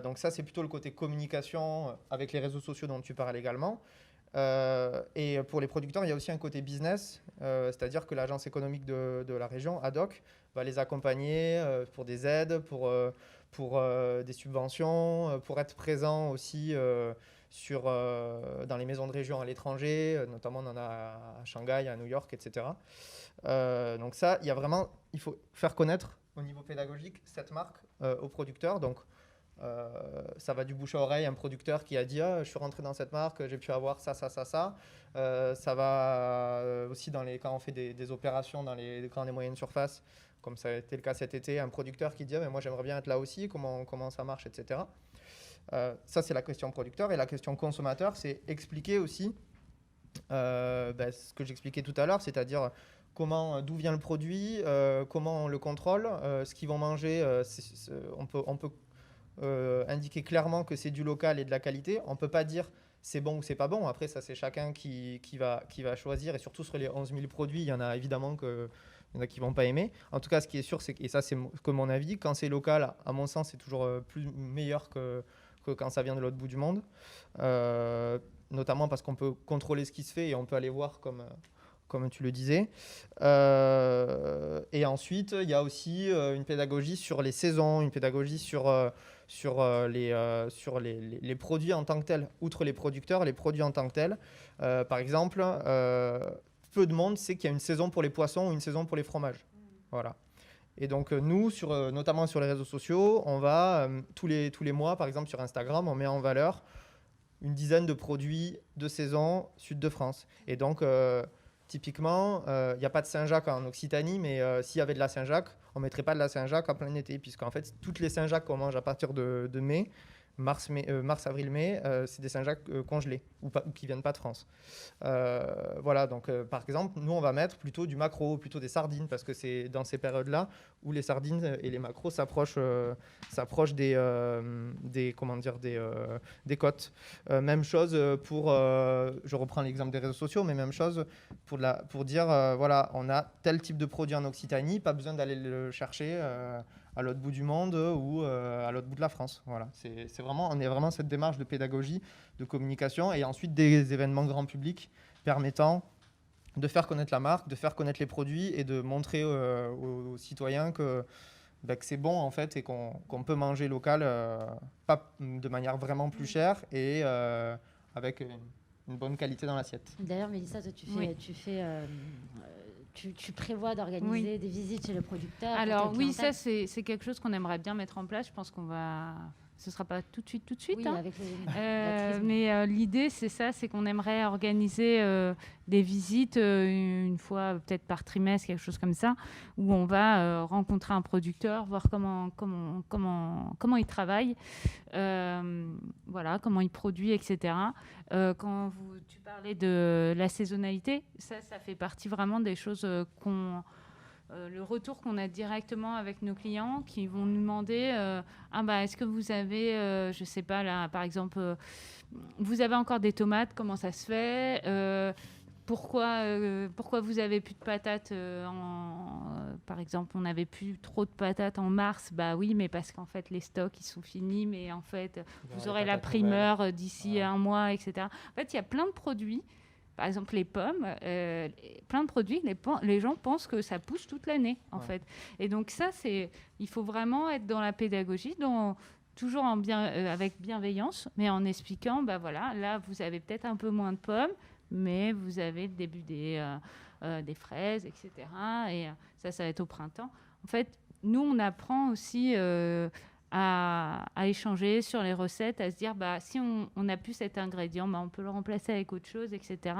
Donc ça, c'est plutôt le côté communication avec les réseaux sociaux dont tu parles également. Et pour les producteurs, il y a aussi un côté business, c'est-à-dire que l'agence économique de la région, ADOC, va les accompagner pour des aides, pour pour des subventions, pour être présent aussi dans les maisons de région à l'étranger, notamment on en a à Shanghai, à New York, etc. Donc ça, il faut faire connaître au niveau pédagogique cette marque aux producteurs. Donc ça va du bouche à oreille, un producteur qui a dit je suis rentré dans cette marque, j'ai pu avoir ça. Ça va aussi quand on fait des opérations dans les grandes et moyennes surfaces, comme ça a été le cas cet été, un producteur qui dit mais moi j'aimerais bien être là aussi, comment ça marche, etc. Ça c'est la question producteur. Et la question consommateur, c'est expliquer aussi ce que j'expliquais tout à l'heure, c'est-à-dire d'où vient le produit, comment on le contrôle, ce qu'ils vont manger, on peut indiquer clairement que c'est du local et de la qualité. On ne peut pas dire c'est bon ou c'est pas bon. Après, ça, c'est chacun qui va choisir. Et surtout, sur les 11 000 produits, il y en a évidemment qui ne vont pas aimer. En tout cas, ce qui est sûr, et ça, c'est que mon avis, quand c'est local, à mon sens, c'est toujours meilleur que quand ça vient de l'autre bout du monde. Notamment parce qu'on peut contrôler ce qui se fait et on peut aller voir comme tu le disais. Et ensuite, il y a aussi une pédagogie sur les saisons, une pédagogie sur les produits en tant que tels. Outre les producteurs, les produits en tant que tels. Par exemple, peu de monde sait qu'il y a une saison pour les poissons ou une saison pour les fromages. Voilà. Et donc, nous, notamment sur les réseaux sociaux, on va, tous les mois, par exemple sur Instagram, on met en valeur une dizaine de produits de saison sud de France. Et donc, typiquement, il n'y a pas de Saint-Jacques en Occitanie, mais s'il y avait de la Saint-Jacques, on ne mettrait pas de la Saint-Jacques en plein été, puisqu'en fait, toutes les Saint-Jacques qu'on mange à partir de mai, mars, avril, mai, c'est des Saint-Jacques congelés ou qui ne viennent pas de France. Voilà, donc par exemple, nous, on va mettre plutôt du maquereau, plutôt des sardines, parce que c'est dans ces périodes-là où les sardines et les maquereaux s'approchent des côtes. Même chose je reprends l'exemple des réseaux sociaux, mais même chose pour dire, voilà, on a tel type de produit en Occitanie, pas besoin d'aller le chercher à l'autre bout du monde ou à l'autre bout de la France. Voilà. On est vraiment cette démarche de pédagogie, de communication et ensuite des événements grand public permettant de faire connaître la marque, de faire connaître les produits et de montrer aux citoyens que c'est bon en fait et qu'on peut manger local pas de manière vraiment plus chère et avec une bonne qualité dans l'assiette. D'ailleurs, Mélissa, toi, tu prévois d'organiser Oui. des visites chez le producteur. Alors oui, ça c'est quelque chose qu'on aimerait bien mettre en place. Je pense ce sera pas tout de suite, Oui, hein. avec Mais l'idée c'est ça, c'est qu'on aimerait organiser des visites une fois peut-être par trimestre, quelque chose comme ça, où on va rencontrer un producteur, voir comment il travaille, voilà, comment il produit, etc. Quand tu parlais de la saisonnalité, ça fait partie vraiment des choses le retour qu'on a directement avec nos clients qui vont nous demander est-ce que vous avez, je sais pas là, par exemple, vous avez encore des tomates, comment ça se fait, pourquoi vous avez plus de patates par exemple, on n'avait plus trop de patates en mars. Bah oui, mais parce qu'en fait les stocks ils sont finis, mais en fait vous aurez la primeur d'ici un mois, etc. En fait, il y a plein de produits. Par exemple, les pommes, plein de produits, les gens pensent que ça pousse toute l'année, en fait. Et donc ça, il faut vraiment être dans la pédagogie, toujours avec bienveillance, mais en expliquant, voilà, là, vous avez peut-être un peu moins de pommes, mais vous avez le début des fraises, etc. Et ça va être au printemps. En fait, nous, on apprend aussi à échanger sur les recettes, à se dire si on n'a plus cet ingrédient, on peut le remplacer avec autre chose, etc.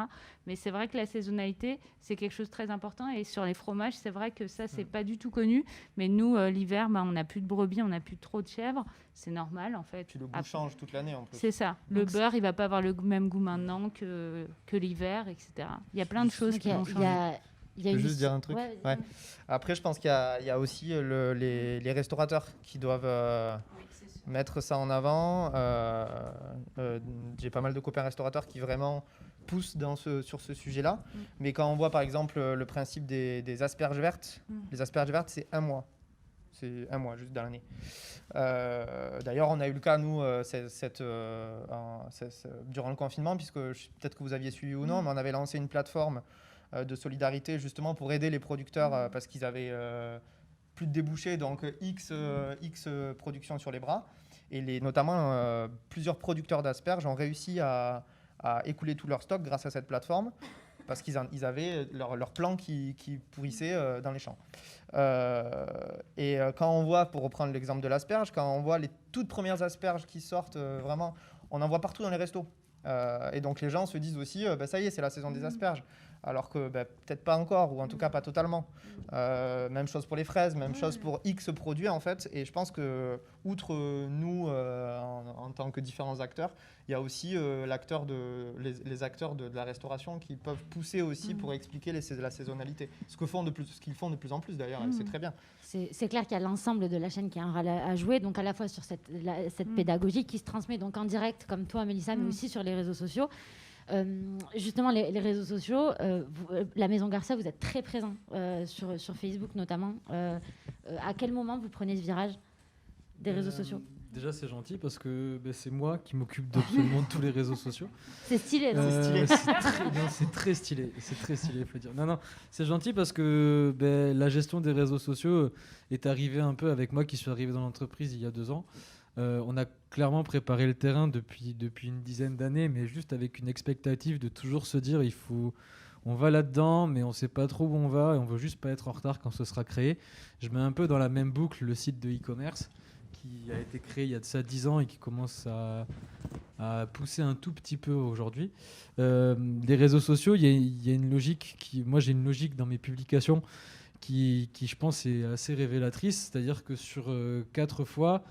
Mais c'est vrai que la saisonnalité, c'est quelque chose de très important. Et sur les fromages, c'est vrai que ça, c'est pas du tout connu. Mais nous, l'hiver, on n'a plus de brebis, on n'a plus trop de chèvres. C'est normal, en fait. Puis le goût change toute l'année, en plus. C'est ça. Le beurre, il va pas avoir le même goût maintenant que l'hiver, etc. Il y a plein de choses qui vont changer. Je peux juste dire un truc. Ouais. Après, je pense qu'il y a aussi les restaurateurs qui doivent mettre ça en avant. J'ai pas mal de copains restaurateurs qui vraiment poussent sur ce sujet-là. Mais quand on voit par exemple le principe des asperges vertes, les asperges vertes, c'est 1 mois. C'est 1 mois juste dans l'année. D'ailleurs, on a eu le cas, nous, durant le confinement, puisque peut-être que vous aviez suivi ou non, mais on avait lancé une plateforme de solidarité justement pour aider les producteurs parce qu'ils avaient plus de débouchés, donc X production sur les bras. Et notamment, plusieurs producteurs d'asperges ont réussi à écouler tout leur stock grâce à cette plateforme, parce qu'ils avaient leur plan qui pourrissait dans les champs. Quand on voit, pour reprendre l'exemple de l'asperge, quand on voit les toutes premières asperges qui sortent, vraiment, on en voit partout dans les restos. Et donc les gens se disent aussi, ça y est, c'est la saison des asperges. Alors que peut-être pas encore, ou en tout cas pas totalement. Même chose pour les fraises, même chose pour X produits en fait. Et je pense que, outre nous, en tant que différents acteurs, il y a aussi les acteurs de la restauration qui peuvent pousser aussi pour expliquer la saisonnalité. Ce qu'ils font de plus en plus d'ailleurs, et c'est très bien. C'est clair qu'il y a l'ensemble de la chaîne qui a un rôle à jouer, donc à la fois sur cette pédagogie qui se transmet donc en direct, comme toi, Mélissa, mais aussi sur les réseaux sociaux. Justement, les réseaux sociaux, la Maison Garcia, vous êtes très présent sur Facebook notamment. À quel moment vous prenez ce virage des réseaux sociaux? Déjà, c'est gentil parce que c'est moi qui m'occupe d'absolument tous les réseaux sociaux. C'est stylé, non? C'est très stylé, il faut dire. Non, c'est gentil parce que la gestion des réseaux sociaux est arrivée un peu avec moi qui suis arrivé dans l'entreprise il y a 2 ans. On a clairement préparé le terrain depuis une dizaine d'années, mais juste avec une expectative de toujours se dire on va là-dedans, mais on ne sait pas trop où on va et on veut juste pas être en retard quand ce sera créé. Je mets un peu dans la même boucle le site de e-commerce qui a été créé il y a de ça 10 ans et qui commence à pousser un tout petit peu aujourd'hui. Les réseaux sociaux, il y a une logique moi j'ai une logique dans mes publications qui je pense est assez révélatrice, c'est-à-dire que sur 4 fois,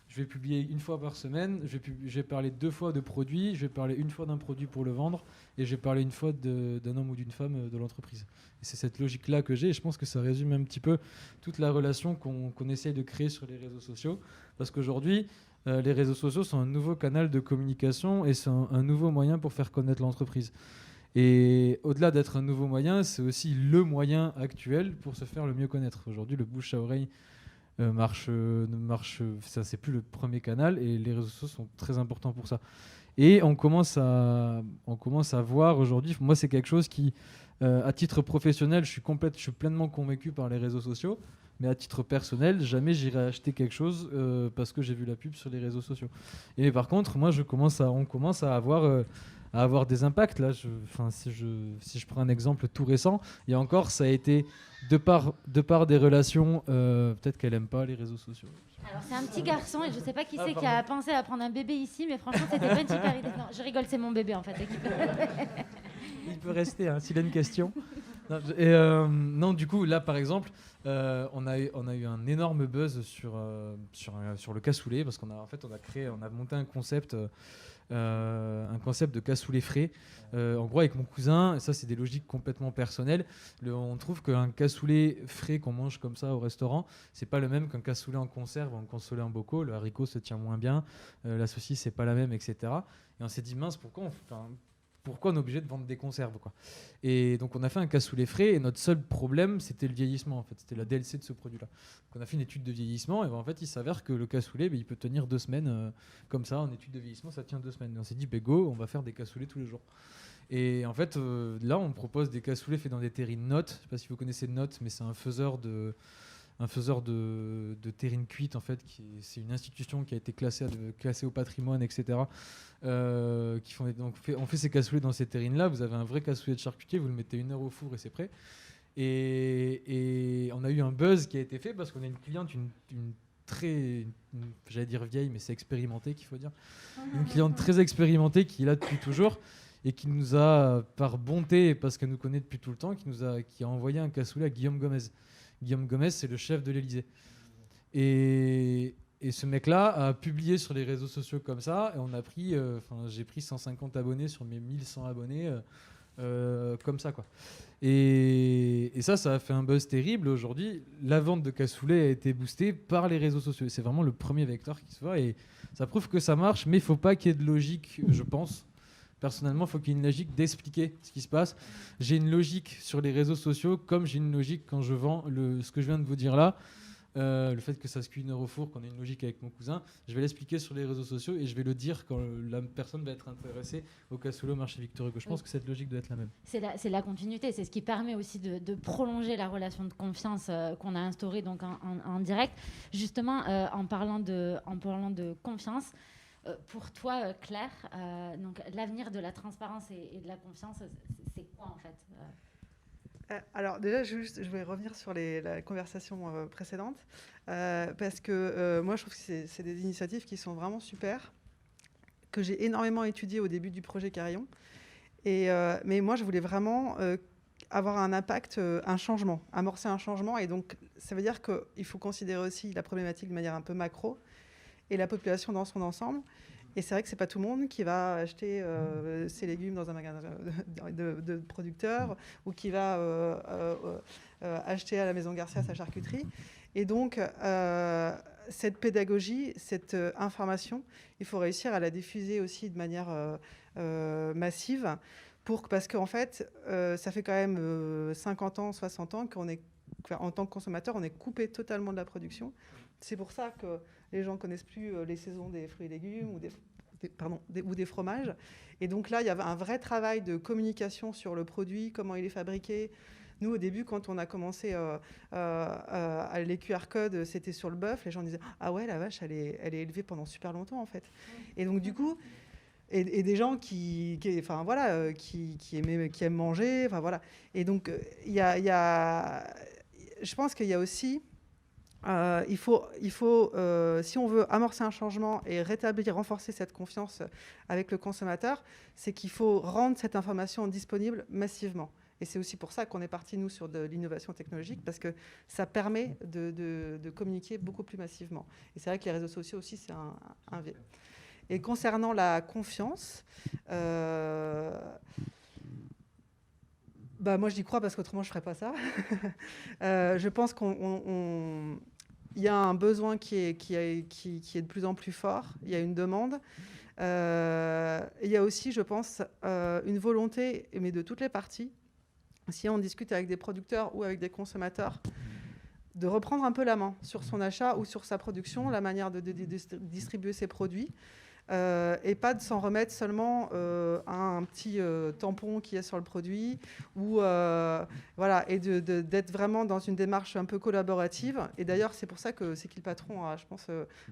je vais publier 1 fois par semaine, je vais parler 2 fois de produits, je vais parler 1 fois d'un produit pour le vendre et je vais parler 1 fois d'un homme ou d'une femme de l'entreprise. Et c'est cette logique-là que j'ai et je pense que ça résume un petit peu toute la relation qu'on essaye de créer sur les réseaux sociaux. Parce qu'aujourd'hui, les réseaux sociaux sont un nouveau canal de communication et c'est un nouveau moyen pour faire connaître l'entreprise. Et au-delà d'être un nouveau moyen, c'est aussi le moyen actuel pour se faire le mieux connaître. Aujourd'hui, le bouche à oreille marche, ça c'est plus le premier canal et les réseaux sociaux sont très importants pour ça. Et on commence à voir aujourd'hui, moi c'est quelque chose qui, à titre professionnel, je suis pleinement convaincu par les réseaux sociaux, mais à titre personnel, jamais j'irai acheter quelque chose parce que j'ai vu la pub sur les réseaux sociaux. Et par contre, moi on commence à avoir des impacts. Là, si je prends un exemple tout récent, il y a encore, ça a été de par des relations, peut-être qu'elle n'aime pas les réseaux sociaux. Alors c'est un petit garçon et je ne sais pas qui c'est qui a pensé à prendre un bébé ici, mais franchement c'était pas une super idée. Non, je rigole, c'est mon bébé en fait. Il peut rester s'il a une question. Non, du coup, là par exemple, on a eu un énorme buzz sur le cassoulet parce qu'on a monté un concept de cassoulet frais. En gros, avec mon cousin, et ça c'est des logiques complètement personnelles, on trouve qu'un cassoulet frais qu'on mange comme ça au restaurant, c'est pas le même qu'un cassoulet en conserve ou un cassoulet en bocaux. Le haricot se tient moins bien, la saucisse c'est pas la même, etc. Et on s'est dit mince, pourquoi on est obligé de vendre des conserves, quoi. Et donc on a fait un cassoulet frais et notre seul problème c'était le vieillissement en fait, c'était la DLC de ce produit là. Donc on a fait une étude de vieillissement et en fait il s'avère que le cassoulet il peut tenir 2 semaines comme ça, en étude de vieillissement ça tient 2 semaines. Et on s'est dit go, on va faire des cassoulets tous les jours. Et en fait là on propose des cassoulets faits dans des terrines Note. Je sais pas si vous connaissez Note, mais c'est un faiseur de terrine cuite en fait, c'est une institution qui a été classée au patrimoine, etc. On fait ces cassoulets dans ces terrines là. Vous avez un vrai cassoulet de charcutier, vous le mettez 1 heure au four et c'est prêt. Et on a eu un buzz qui a été fait parce qu'on a une cliente, j'allais dire vieille, mais c'est expérimenté qu'il faut dire, une cliente très expérimentée qui est là depuis toujours et qui nous a, par bonté, parce qu'elle nous connaît depuis tout le temps, qui a envoyé un cassoulet à Guillaume Gomez. Guillaume Gomez, c'est le chef de l'Élysée. Et ce mec-là a publié sur les réseaux sociaux comme ça, et j'ai pris 150 abonnés sur mes 1100 abonnés, comme ça, quoi. Et ça a fait un buzz terrible. Aujourd'hui, la vente de cassoulet a été boostée par les réseaux sociaux. C'est vraiment le premier vecteur qui se voit, et ça prouve que ça marche, mais il ne faut pas qu'il y ait de logique, je pense. Personnellement, il faut qu'il y ait une logique d'expliquer ce qui se passe. J'ai une logique sur les réseaux sociaux, comme j'ai une logique quand je vends ce que je viens de vous dire là. le fait que ça se cuit 1 heure au four, qu'on a une logique avec mon cousin, je vais l'expliquer sur les réseaux sociaux et je vais le dire quand la personne va être intéressée au cassoulet, au marché Victor Hugo. Je pense que cette logique doit être la même. C'est la continuité, c'est ce qui permet aussi de prolonger la relation de confiance qu'on a instaurée donc en direct. Justement, en parlant de confiance, pour toi, Claire, donc l'avenir de la transparence et de la confiance, c'est quoi en fait Alors déjà, je voulais revenir sur la conversation précédente, parce que moi, je trouve que c'est des initiatives qui sont vraiment super, que j'ai énormément étudiées au début du projet Carillon. Mais moi, je voulais vraiment avoir un impact, un changement, amorcer un changement. Et donc, ça veut dire qu'il faut considérer aussi la problématique de manière un peu macro et la population dans son ensemble. Et c'est vrai que c'est pas tout le monde qui va acheter ses légumes dans un magasin de producteurs ou qui va acheter à la Maison Garcia sa charcuterie. Et donc, cette pédagogie, cette information, il faut réussir à la diffuser aussi de manière massive parce qu'en fait, ça fait quand même 50 ans, 60 ans en tant que consommateur, on est coupé totalement de la production. C'est pour ça que les gens ne connaissent plus les saisons des fruits et légumes ou des fromages. Et donc là, il y avait un vrai travail de communication sur le produit, comment il est fabriqué. Nous, au début, quand on a commencé les QR codes, c'était sur le bœuf. Les gens disaient « Ah ouais, la vache, elle est élevée pendant super longtemps, en fait. » Et donc, du coup, et des gens qui aiment manger. Enfin, voilà. Et donc, je pense qu'il y a aussi... il faut si on veut amorcer un changement et renforcer cette confiance avec le consommateur, c'est qu'il faut rendre cette information disponible massivement. Et c'est aussi pour ça qu'on est parti, nous, sur de l'innovation technologique, parce que ça permet de communiquer beaucoup plus massivement. Et c'est vrai que les réseaux sociaux aussi, c'est un V. Et concernant la confiance... moi, j'y crois parce qu'autrement, je ne ferais pas ça. Je pense qu'il y a un besoin qui est de plus en plus fort. Il y a une demande. Il y a aussi, je pense, une volonté, mais de toutes les parties, si on discute avec des producteurs ou avec des consommateurs, de reprendre un peu la main sur son achat ou sur sa production, la manière de distribuer ses produits. Et pas de s'en remettre seulement à un petit tampon qui est sur le produit, et d'être vraiment dans une démarche un peu collaborative. Et d'ailleurs, c'est pour ça que C'est qui le patron, je pense,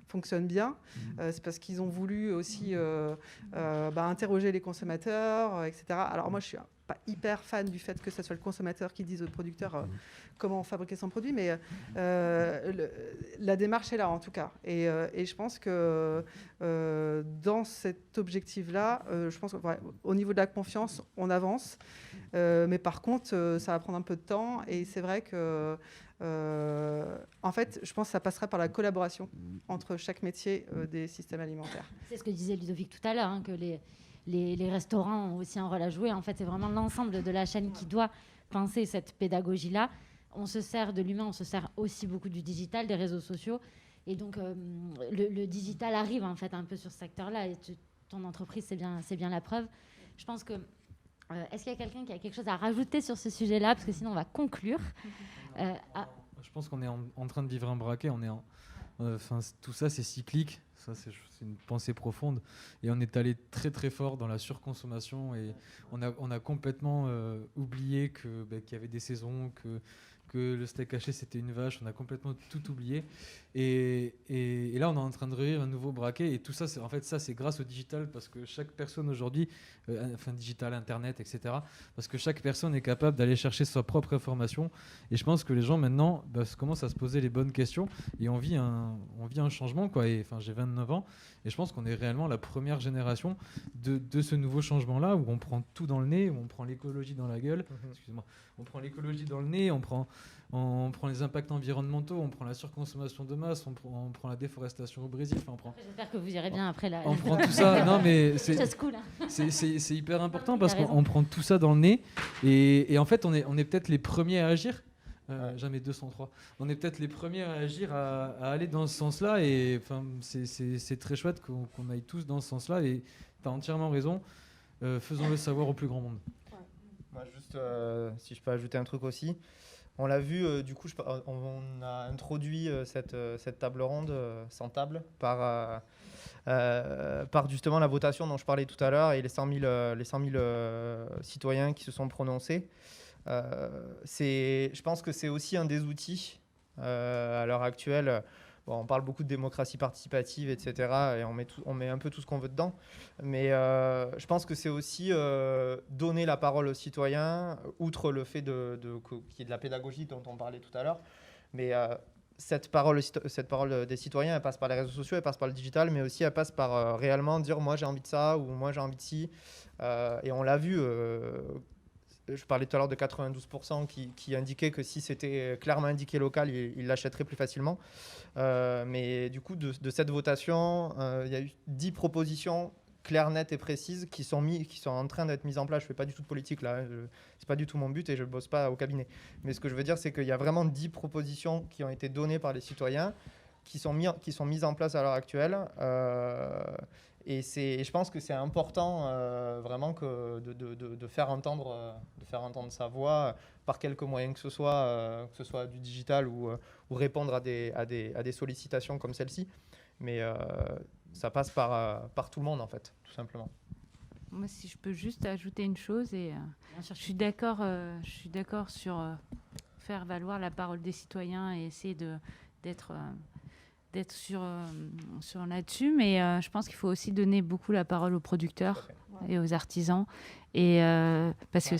fonctionne bien. C'est parce qu'ils ont voulu aussi interroger les consommateurs, etc. Alors moi, je suis pas hyper fan du fait que ce soit le consommateur qui dise au producteur comment fabriquer son produit, mais la démarche est là en tout cas. Et je pense que dans cet objectif-là, je pense qu'au niveau de la confiance, on avance. Mais par contre, ça va prendre un peu de temps. Et c'est vrai que, en fait, je pense que ça passera par la collaboration entre chaque métier des systèmes alimentaires. C'est ce que disait Ludovic tout à l'heure, que les restaurants ont aussi un rôle à jouer. En fait, c'est vraiment l'ensemble de la chaîne qui doit penser cette pédagogie-là. On se sert de l'humain, on se sert aussi beaucoup du digital, des réseaux sociaux. Et donc, le digital arrive en fait un peu sur ce secteur-là. Et ton entreprise, c'est bien la preuve. Je pense que... est-ce qu'il y a quelqu'un qui a quelque chose à rajouter sur ce sujet-là? Parce que sinon, on va conclure. Je pense qu'on est en train de vivre un braquet. Tout ça, c'est cyclique. Ça, c'est une pensée profonde. Et on est allé très, très fort dans la surconsommation. Et on a complètement oublié qu'il y avait des saisons, que le steak haché, c'était une vache. On a complètement tout oublié. Et là, on est en train de revivre un nouveau braquet. Et tout ça, c'est grâce au digital, parce que chaque personne aujourd'hui, digital, Internet, etc., parce que chaque personne est capable d'aller chercher sa propre information. Et je pense que les gens, maintenant, commencent à se poser les bonnes questions. Et on vit un changement, quoi. Et j'ai 29 ans. Et je pense qu'on est réellement la première génération de ce nouveau changement-là, où on prend tout dans le nez, où on prend l'écologie dans la gueule. Excuse-moi. On prend l'écologie dans le nez, on prend les impacts environnementaux, on prend la surconsommation de masse, on prend la déforestation au Brésil. J'espère que vous irez bien après la... On prend tout ça. Non, mais cool, hein. c'est hyper important parce qu'on prend tout ça dans le nez. Et en fait, on est peut-être les premiers à agir. Jamais 203. On est peut-être les premiers à agir, à aller dans ce sens-là. Et c'est très chouette qu'on aille tous dans ce sens-là. Et tu as entièrement raison. Faisons-le savoir au plus grand monde. Moi, juste, si je peux ajouter un truc aussi. On l'a vu, du coup, on a introduit cette table ronde sans table par justement la votation dont je parlais tout à l'heure et les 100 000 citoyens qui se sont prononcés. Je pense que c'est aussi un des outils à l'heure actuelle. Bon, on parle beaucoup de démocratie participative, etc. Et on met un peu tout ce qu'on veut dedans. Mais je pense que c'est aussi donner la parole aux citoyens, outre le fait qu'il y ait de la pédagogie dont on parlait tout à l'heure. Mais cette parole des citoyens, elle passe par les réseaux sociaux, elle passe par le digital, mais aussi elle passe par réellement dire moi j'ai envie de ça ou moi j'ai envie de ci. Et on l'a vu. Je parlais tout à l'heure de 92% qui indiquaient que si c'était clairement indiqué local, ils l'achèteraient plus facilement. Mais du coup, de cette votation, il y a eu 10 propositions claires, nettes et précises qui sont en train d'être mises en place. Je ne fais pas du tout de politique là, c'est pas du tout mon but et je ne bosse pas au cabinet. Mais ce que je veux dire, c'est qu'il y a vraiment 10 propositions qui ont été données par les citoyens, qui sont mises en place à l'heure actuelle. Et je pense que c'est important vraiment de faire entendre sa voix par quelques moyens que ce soit du digital ou répondre à des sollicitations comme celle-ci. Mais ça passe par tout le monde, en fait, tout simplement. Moi, si je peux juste ajouter une chose, et je suis d'accord sur faire valoir la parole des citoyens et essayer d'être sur là-dessus, mais je pense qu'il faut aussi donner beaucoup la parole aux producteurs et aux artisans, et parce que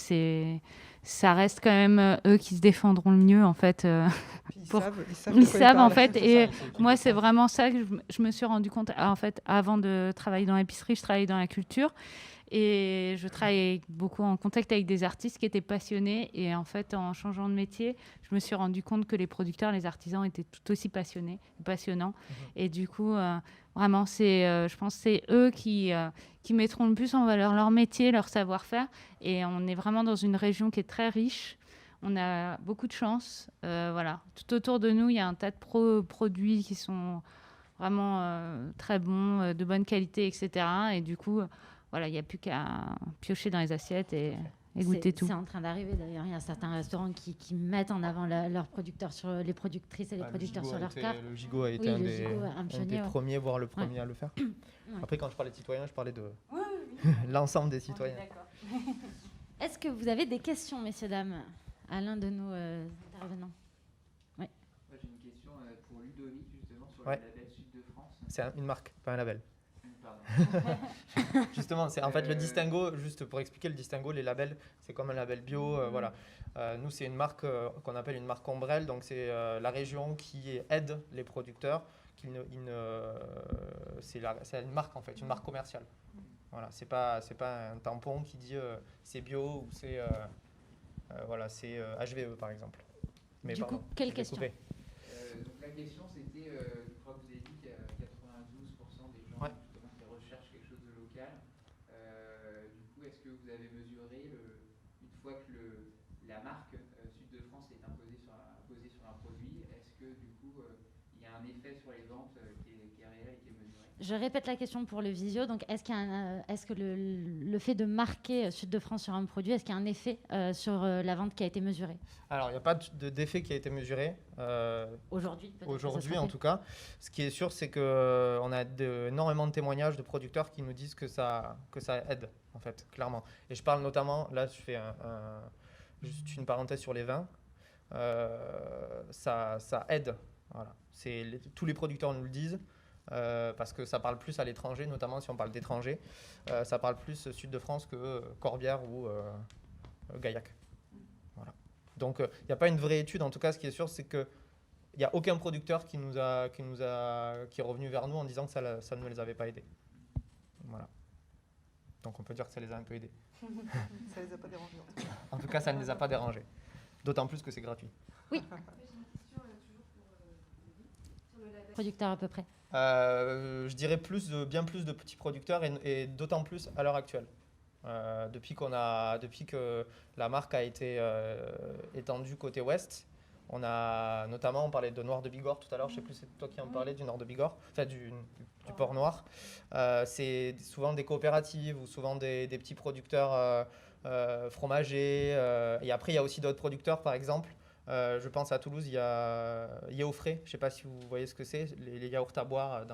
ça reste quand même eux qui se défendront le mieux en fait. Ils savent en fait, et moi c'est vraiment ça que je me suis rendu compte. En fait, avant de travailler dans l'épicerie, je travaillais dans la culture. Et je travaillais beaucoup en contact avec des artistes qui étaient passionnés. Et en fait, en changeant de métier, je me suis rendu compte que les producteurs, les artisans étaient tout aussi passionnants. Et du coup, vraiment, je pense que c'est eux qui mettront le plus en valeur leur métier, leur savoir-faire. Et on est vraiment dans une région qui est très riche. On a beaucoup de chance. Voilà. Tout autour de nous, il y a un tas de produits qui sont vraiment très bons, de bonne qualité, etc. Et du coup... Voilà, il n'y a plus qu'à piocher dans les assiettes et goûter tout. C'est en train d'arriver d'ailleurs. Il y a certains restaurants qui mettent en avant leurs producteurs, les productrices et les producteurs sur leur carte. Le Gigot a été un des premiers, voire le premier à le faire. Après, quand je parlais de citoyens, je parlais de l'ensemble des citoyens. Est-ce que vous avez des questions, messieurs, dames, à l'un de nos intervenants? Oui. Moi, j'ai une question pour Ludovic, justement, sur le label Sud de France. C'est une marque, pas un label. Justement, c'est en fait le distinguo, juste pour expliquer le distinguo, les labels, c'est comme un label bio. Voilà. Nous, c'est une marque qu'on appelle une marque ombrelle, donc c'est la région qui aide les producteurs. C'est une marque en fait, une marque commerciale. Voilà, c'est pas un tampon qui dit c'est bio ou c'est HVE par exemple. Mais du coup, quelle question? Donc la question c'était, je crois que vous avez dit qu'il y a 92% des gens qui recherchent quelque chose de local. Du coup, est-ce que vous avez mesuré, une fois que la marque Sud de France est posée sur un produit, est-ce que du coup il y a un effet sur les ventes qui est réel et qui est mesuré? Je répète la question pour le visio. Donc, est-ce que le fait de marquer Sud de France sur un produit, est-ce qu'il y a un effet sur la vente qui a été mesurée? Alors, il n'y a pas d'effet qui a été mesuré. Aujourd'hui, peut-être. Aujourd'hui, en tout cas. Ce qui est sûr, c'est qu'on a énormément de témoignages de producteurs qui nous disent que ça aide, en fait, clairement. Et je parle notamment, là, je fais juste une parenthèse sur les vins. Ça aide. Voilà. Tous les producteurs nous le disent. Parce que ça parle plus à l'étranger, notamment si on parle d'étranger, ça parle plus Sud de France que Corbière ou Gaillac. Voilà. Donc il n'y a pas une vraie étude, en tout cas ce qui est sûr c'est qu'il n'y a aucun producteur qui est revenu vers nous en disant que ça ne les avait pas aidés. Voilà. Donc on peut dire que ça les a un peu aidés. Ça les a pas dérangés en tout cas. En tout cas ça ne les a pas dérangés. D'autant plus que c'est gratuit. Oui. Producteurs à peu près. Je dirais bien plus de petits producteurs et d'autant plus à l'heure actuelle. Depuis que la marque a été étendue côté ouest, on parlait de Noir de Bigorre tout à l'heure, je ne sais plus c'est toi qui en parlais du Nord de Bigorre, enfin du Port Noir. C'est souvent des coopératives ou souvent des petits producteurs fromagers. Et après il y a aussi d'autres producteurs par exemple Je pense à Toulouse, il y a Yaoufray. Je ne sais pas si vous voyez ce que c'est, les yaourts à boire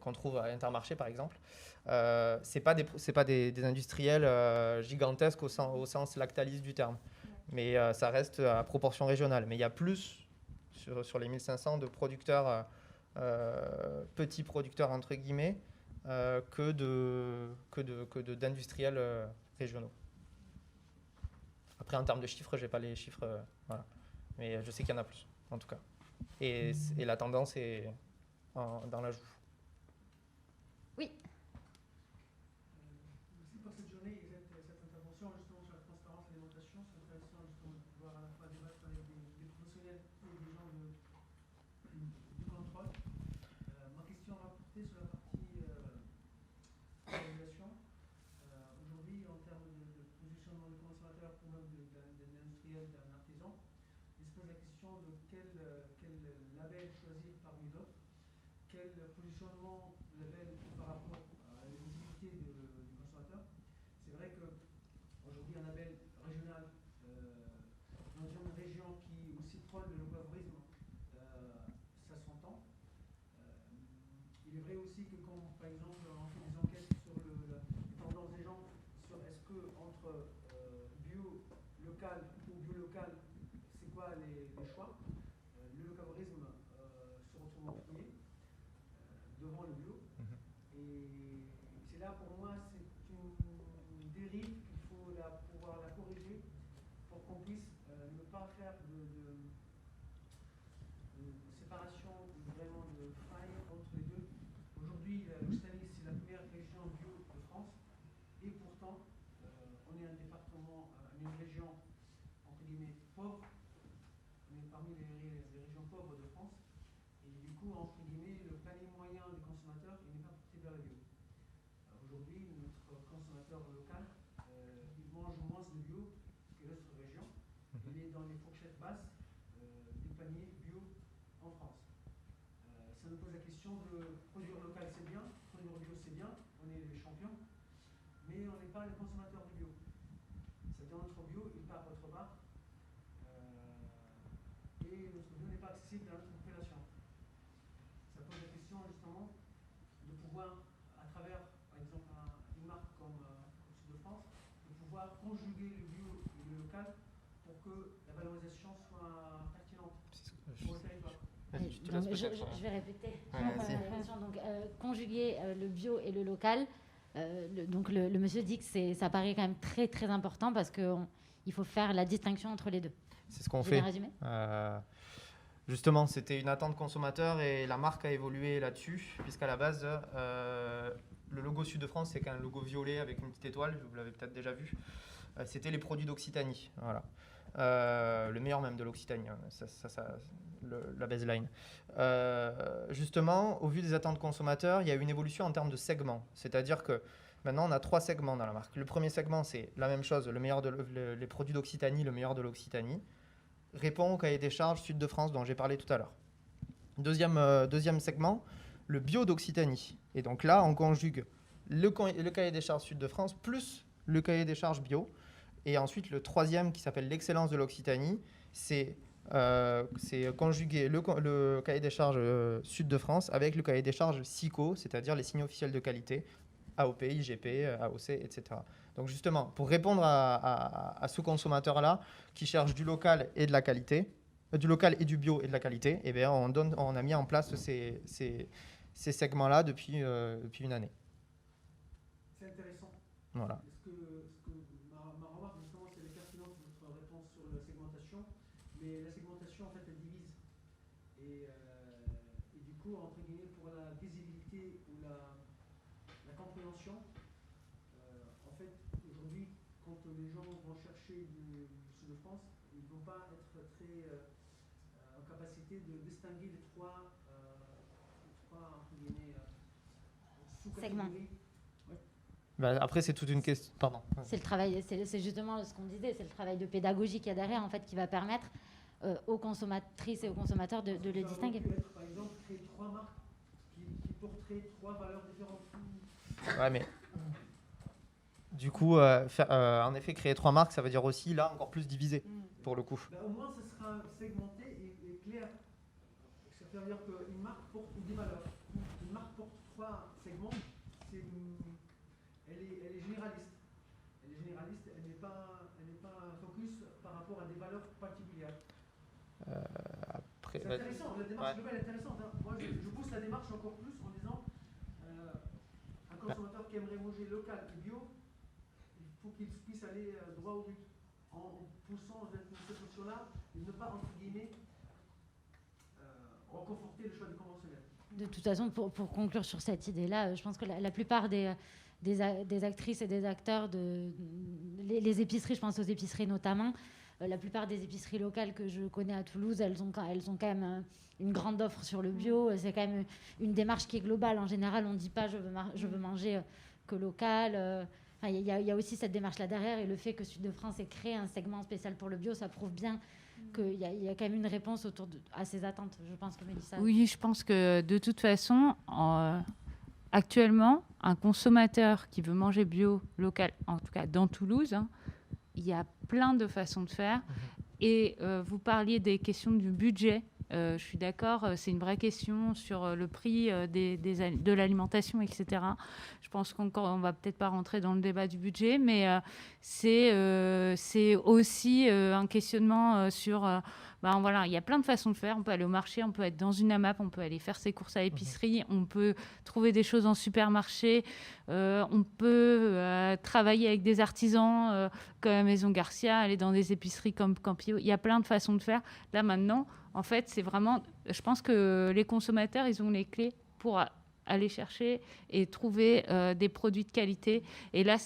qu'on trouve à Intermarché, par exemple. C'est pas des industriels gigantesques au sens Lactalis du terme. Mais ça reste à proportion régionale. Mais il y a plus sur les 1500 de producteurs, petits producteurs entre guillemets, que d'industriels régionaux. Après, en termes de chiffres, je n'ai pas les chiffres, voilà. Mais je sais qu'il y en a plus, en tout cas. Et la tendance est dans l'ajout. Oui. Merci pour cette journée et cette intervention justement sur la transparence de l'alimentation. C'est intéressant justement de pouvoir à la fois débattre avec des professionnels et des gens du contrôle. Ma question va porter sur la partie organisation. Aujourd'hui, en termes de positionnement du consommateur ou même d'un industriel, d'un artisan, il se pose la question de quel label choisir parmi d'autres, quel positionnement label par rapport à la visibilité du consommateur. C'est vrai qu'aujourd'hui, un label régional dans une région qui aussi prône le localisme, ça s'entend. Il est vrai aussi que quand, par exemple, on fait des enquêtes sur la tendance des gens, sur est-ce que entre bio local ou bio local, c'est quoi les choix, le localisme se retrouve en premier devant le bio. Et c'est là pour moi, c'est une dérive qu'il faut pouvoir la corriger pour qu'on puisse ne pas faire de séparation ou vraiment de faille entre les deux. Aujourd'hui, l'Occitanie, c'est la première région bio de France, et pourtant, on est un département, une région, entre guillemets, pauvre, on est parmi les régions pauvres de France, et du coup, entre guillemets, le panier moyen des consommateurs, il n'est pas porté vers le bio. Aujourd'hui, notre consommateur local, il mange moins de bio que notre région, il est dans les fourchettes basses des paniers bio en France. Ça nous pose la question de produire local, c'est bien, produire bio, c'est bien, on est les champions, mais on n'est pas les consommateurs du bio. C'est-à-dire notre bio, il part autre part, et notre bio n'est pas accessible à notre population. Ça pose la question justement de pouvoir, à travers, par exemple, une marque comme Sud de France, de pouvoir conjuguer le bio et le local pour que la valorisation soit pertinente pour le territoire. Donc, je vais répéter. Donc, conjuguer le bio et le local. Donc, le monsieur dit que ça paraît quand même très, très important parce qu'il faut faire la distinction entre les deux. C'est ce qu'on Je vais fait. résumer. Justement, c'était une attente consommateur et la marque a évolué là-dessus, puisqu'à la base, le logo Sud de France, c'est qu'un logo violet avec une petite étoile, vous l'avez peut-être déjà vu. C'était les produits d'Occitanie, voilà. Le meilleur même de l'Occitanie, hein. La baseline. Justement, au vu des attentes consommateurs, il y a eu une évolution en termes de segments. C'est-à-dire que maintenant, on a 3 segments dans la marque. Le premier segment, c'est la même chose, les produits d'Occitanie, le meilleur de l'Occitanie. Répond au cahier des charges Sud de France dont j'ai parlé tout à l'heure. Deuxième segment, le bio d'Occitanie. Et donc là, on conjugue le cahier des charges Sud de France plus le cahier des charges bio. Et ensuite, le troisième, qui s'appelle l'excellence de l'Occitanie, c'est conjuguer le cahier des charges Sud de France avec le cahier des charges SICO, c'est-à-dire les signes officiels de qualité, AOP, IGP, AOC, etc. Donc justement, pour répondre à ce consommateur-là qui cherche du local et de la qualité, du local et du bio et de la qualité, eh bien, on a mis en place ces segments-là depuis une année. C'est intéressant. Voilà. Ma remarque, justement, c'est pertinente votre réponse sur la segmentation, mais la segmentation, en fait, elle divise. Et du coup, entre guillemets, pour la visibilité ou la compréhension, en fait, aujourd'hui, quand les gens vont chercher du Sud de France, ils ne vont pas être très en capacité de distinguer les trois entre guillemets, sous-catégories. Bah, après, c'est toute une question. Pardon. C'est le travail, c'est justement ce qu'on disait, c'est le travail de pédagogie qu'il y a derrière, en fait, qui va permettre aux consommatrices et aux consommateurs de le distinguer. Ça aurait pu être, par exemple, créer 3 marques qui porteraient 3 valeurs différentes. Ouais, mais du coup, en effet, créer 3 marques, ça veut dire aussi, là, encore plus diviser pour le coup. Au moins, ce sera segmenté et clair. Ça veut dire qu'une marque porte des valeurs. Une marque porte 3 segments. Elle est généraliste. Elle est généraliste, elle n'est pas focus par rapport à des valeurs particulières. Après, c'est intéressant, la démarche globale est intéressante. Hein. Moi, je pousse la démarche encore plus en disant un consommateur qui aimerait manger local et bio, il faut qu'il puisse aller droit au but. En poussant cette option-là et ne pas, entre guillemets, reconforter le choix du conventionnel. De toute façon, pour conclure sur cette idée-là, je pense que la plupart des actrices et des acteurs, les épiceries, je pense aux épiceries notamment, la plupart des épiceries locales que je connais à Toulouse, elles ont quand même une grande offre sur le bio. C'est quand même une démarche qui est globale. En général, on ne dit pas je veux manger que local. Il y a aussi cette démarche-là derrière, et le fait que Sud de France ait créé un segment spécial pour le bio, ça prouve bien qu'il y a quand même une réponse à ces attentes. Je pense que Mélissa... Oui, je pense que de toute façon, actuellement, un consommateur qui veut manger bio, local, en tout cas dans Toulouse, hein, il y a plein de façons de faire. Et vous parliez des questions du budget. Je suis d'accord, c'est une vraie question sur le prix de l'alimentation, etc. Je pense qu'on ne va peut-être pas rentrer dans le débat du budget, mais c'est aussi un questionnement sur... voilà, il y a plein de façons de faire. On peut aller au marché, on peut être dans une AMAP, on peut aller faire ses courses à l'épicerie, on peut trouver des choses en supermarché, on peut travailler avec des artisans comme la Maison Garcia, aller dans des épiceries comme Campillo. Il y a plein de façons de faire. Là, maintenant, en fait, c'est vraiment... Je pense que les consommateurs, ils ont les clés pour aller chercher et trouver des produits de qualité. Et là,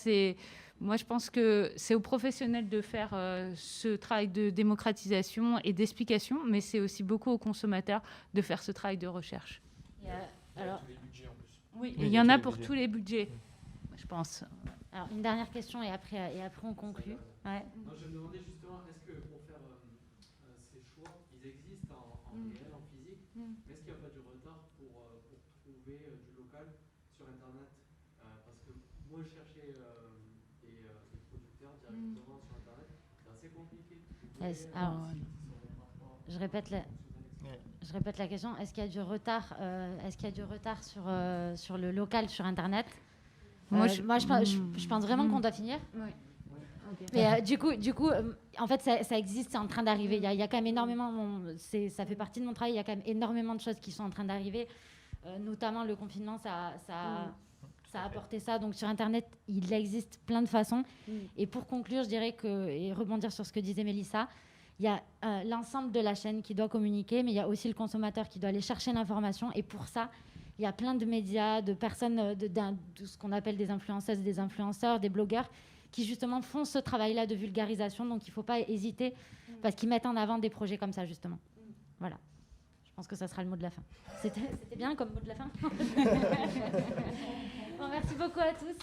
moi, je pense que c'est aux professionnels de faire ce travail de démocratisation et d'explication, mais c'est aussi beaucoup aux consommateurs de faire ce travail de recherche. Alors, tous les budgets en plus. Oui, il y en a pour tous les budgets, je pense. Alors, une dernière question et après on conclut. Ouais. Non, je me demandais justement, est-ce que pour faire ces choix, ils existent en réel, en physique, mais est-ce qu'il n'y a pas du retard pour trouver du local sur Internet? Parce que moi, je cherchais des producteurs directement sur Internet, c'est assez compliqué. Alors, je répète la question. Est-ce qu'il y a du retard sur le local sur Internet? Moi, je pense vraiment qu'on doit finir. Oui. Mais du coup, en fait, ça existe, c'est en train d'arriver. Il y a quand même énormément, ça fait partie de mon travail, il y a quand même énormément de choses qui sont en train d'arriver, notamment le confinement, ça a apporté ça. Donc sur Internet, il existe plein de façons. Et pour conclure, je dirais et rebondir sur ce que disait Mélissa, il y a l'ensemble de la chaîne qui doit communiquer, mais il y a aussi le consommateur qui doit aller chercher l'information. Et pour ça, il y a plein de médias, de personnes, de ce qu'on appelle des influenceuses, des influenceurs, des blogueurs, qui justement font ce travail-là de vulgarisation. Donc il ne faut pas hésiter, parce qu'ils mettent en avant des projets comme ça, justement. Voilà. Je pense que ça sera le mot de la fin. C'était bien comme mot de la fin. Bon, merci beaucoup à tous.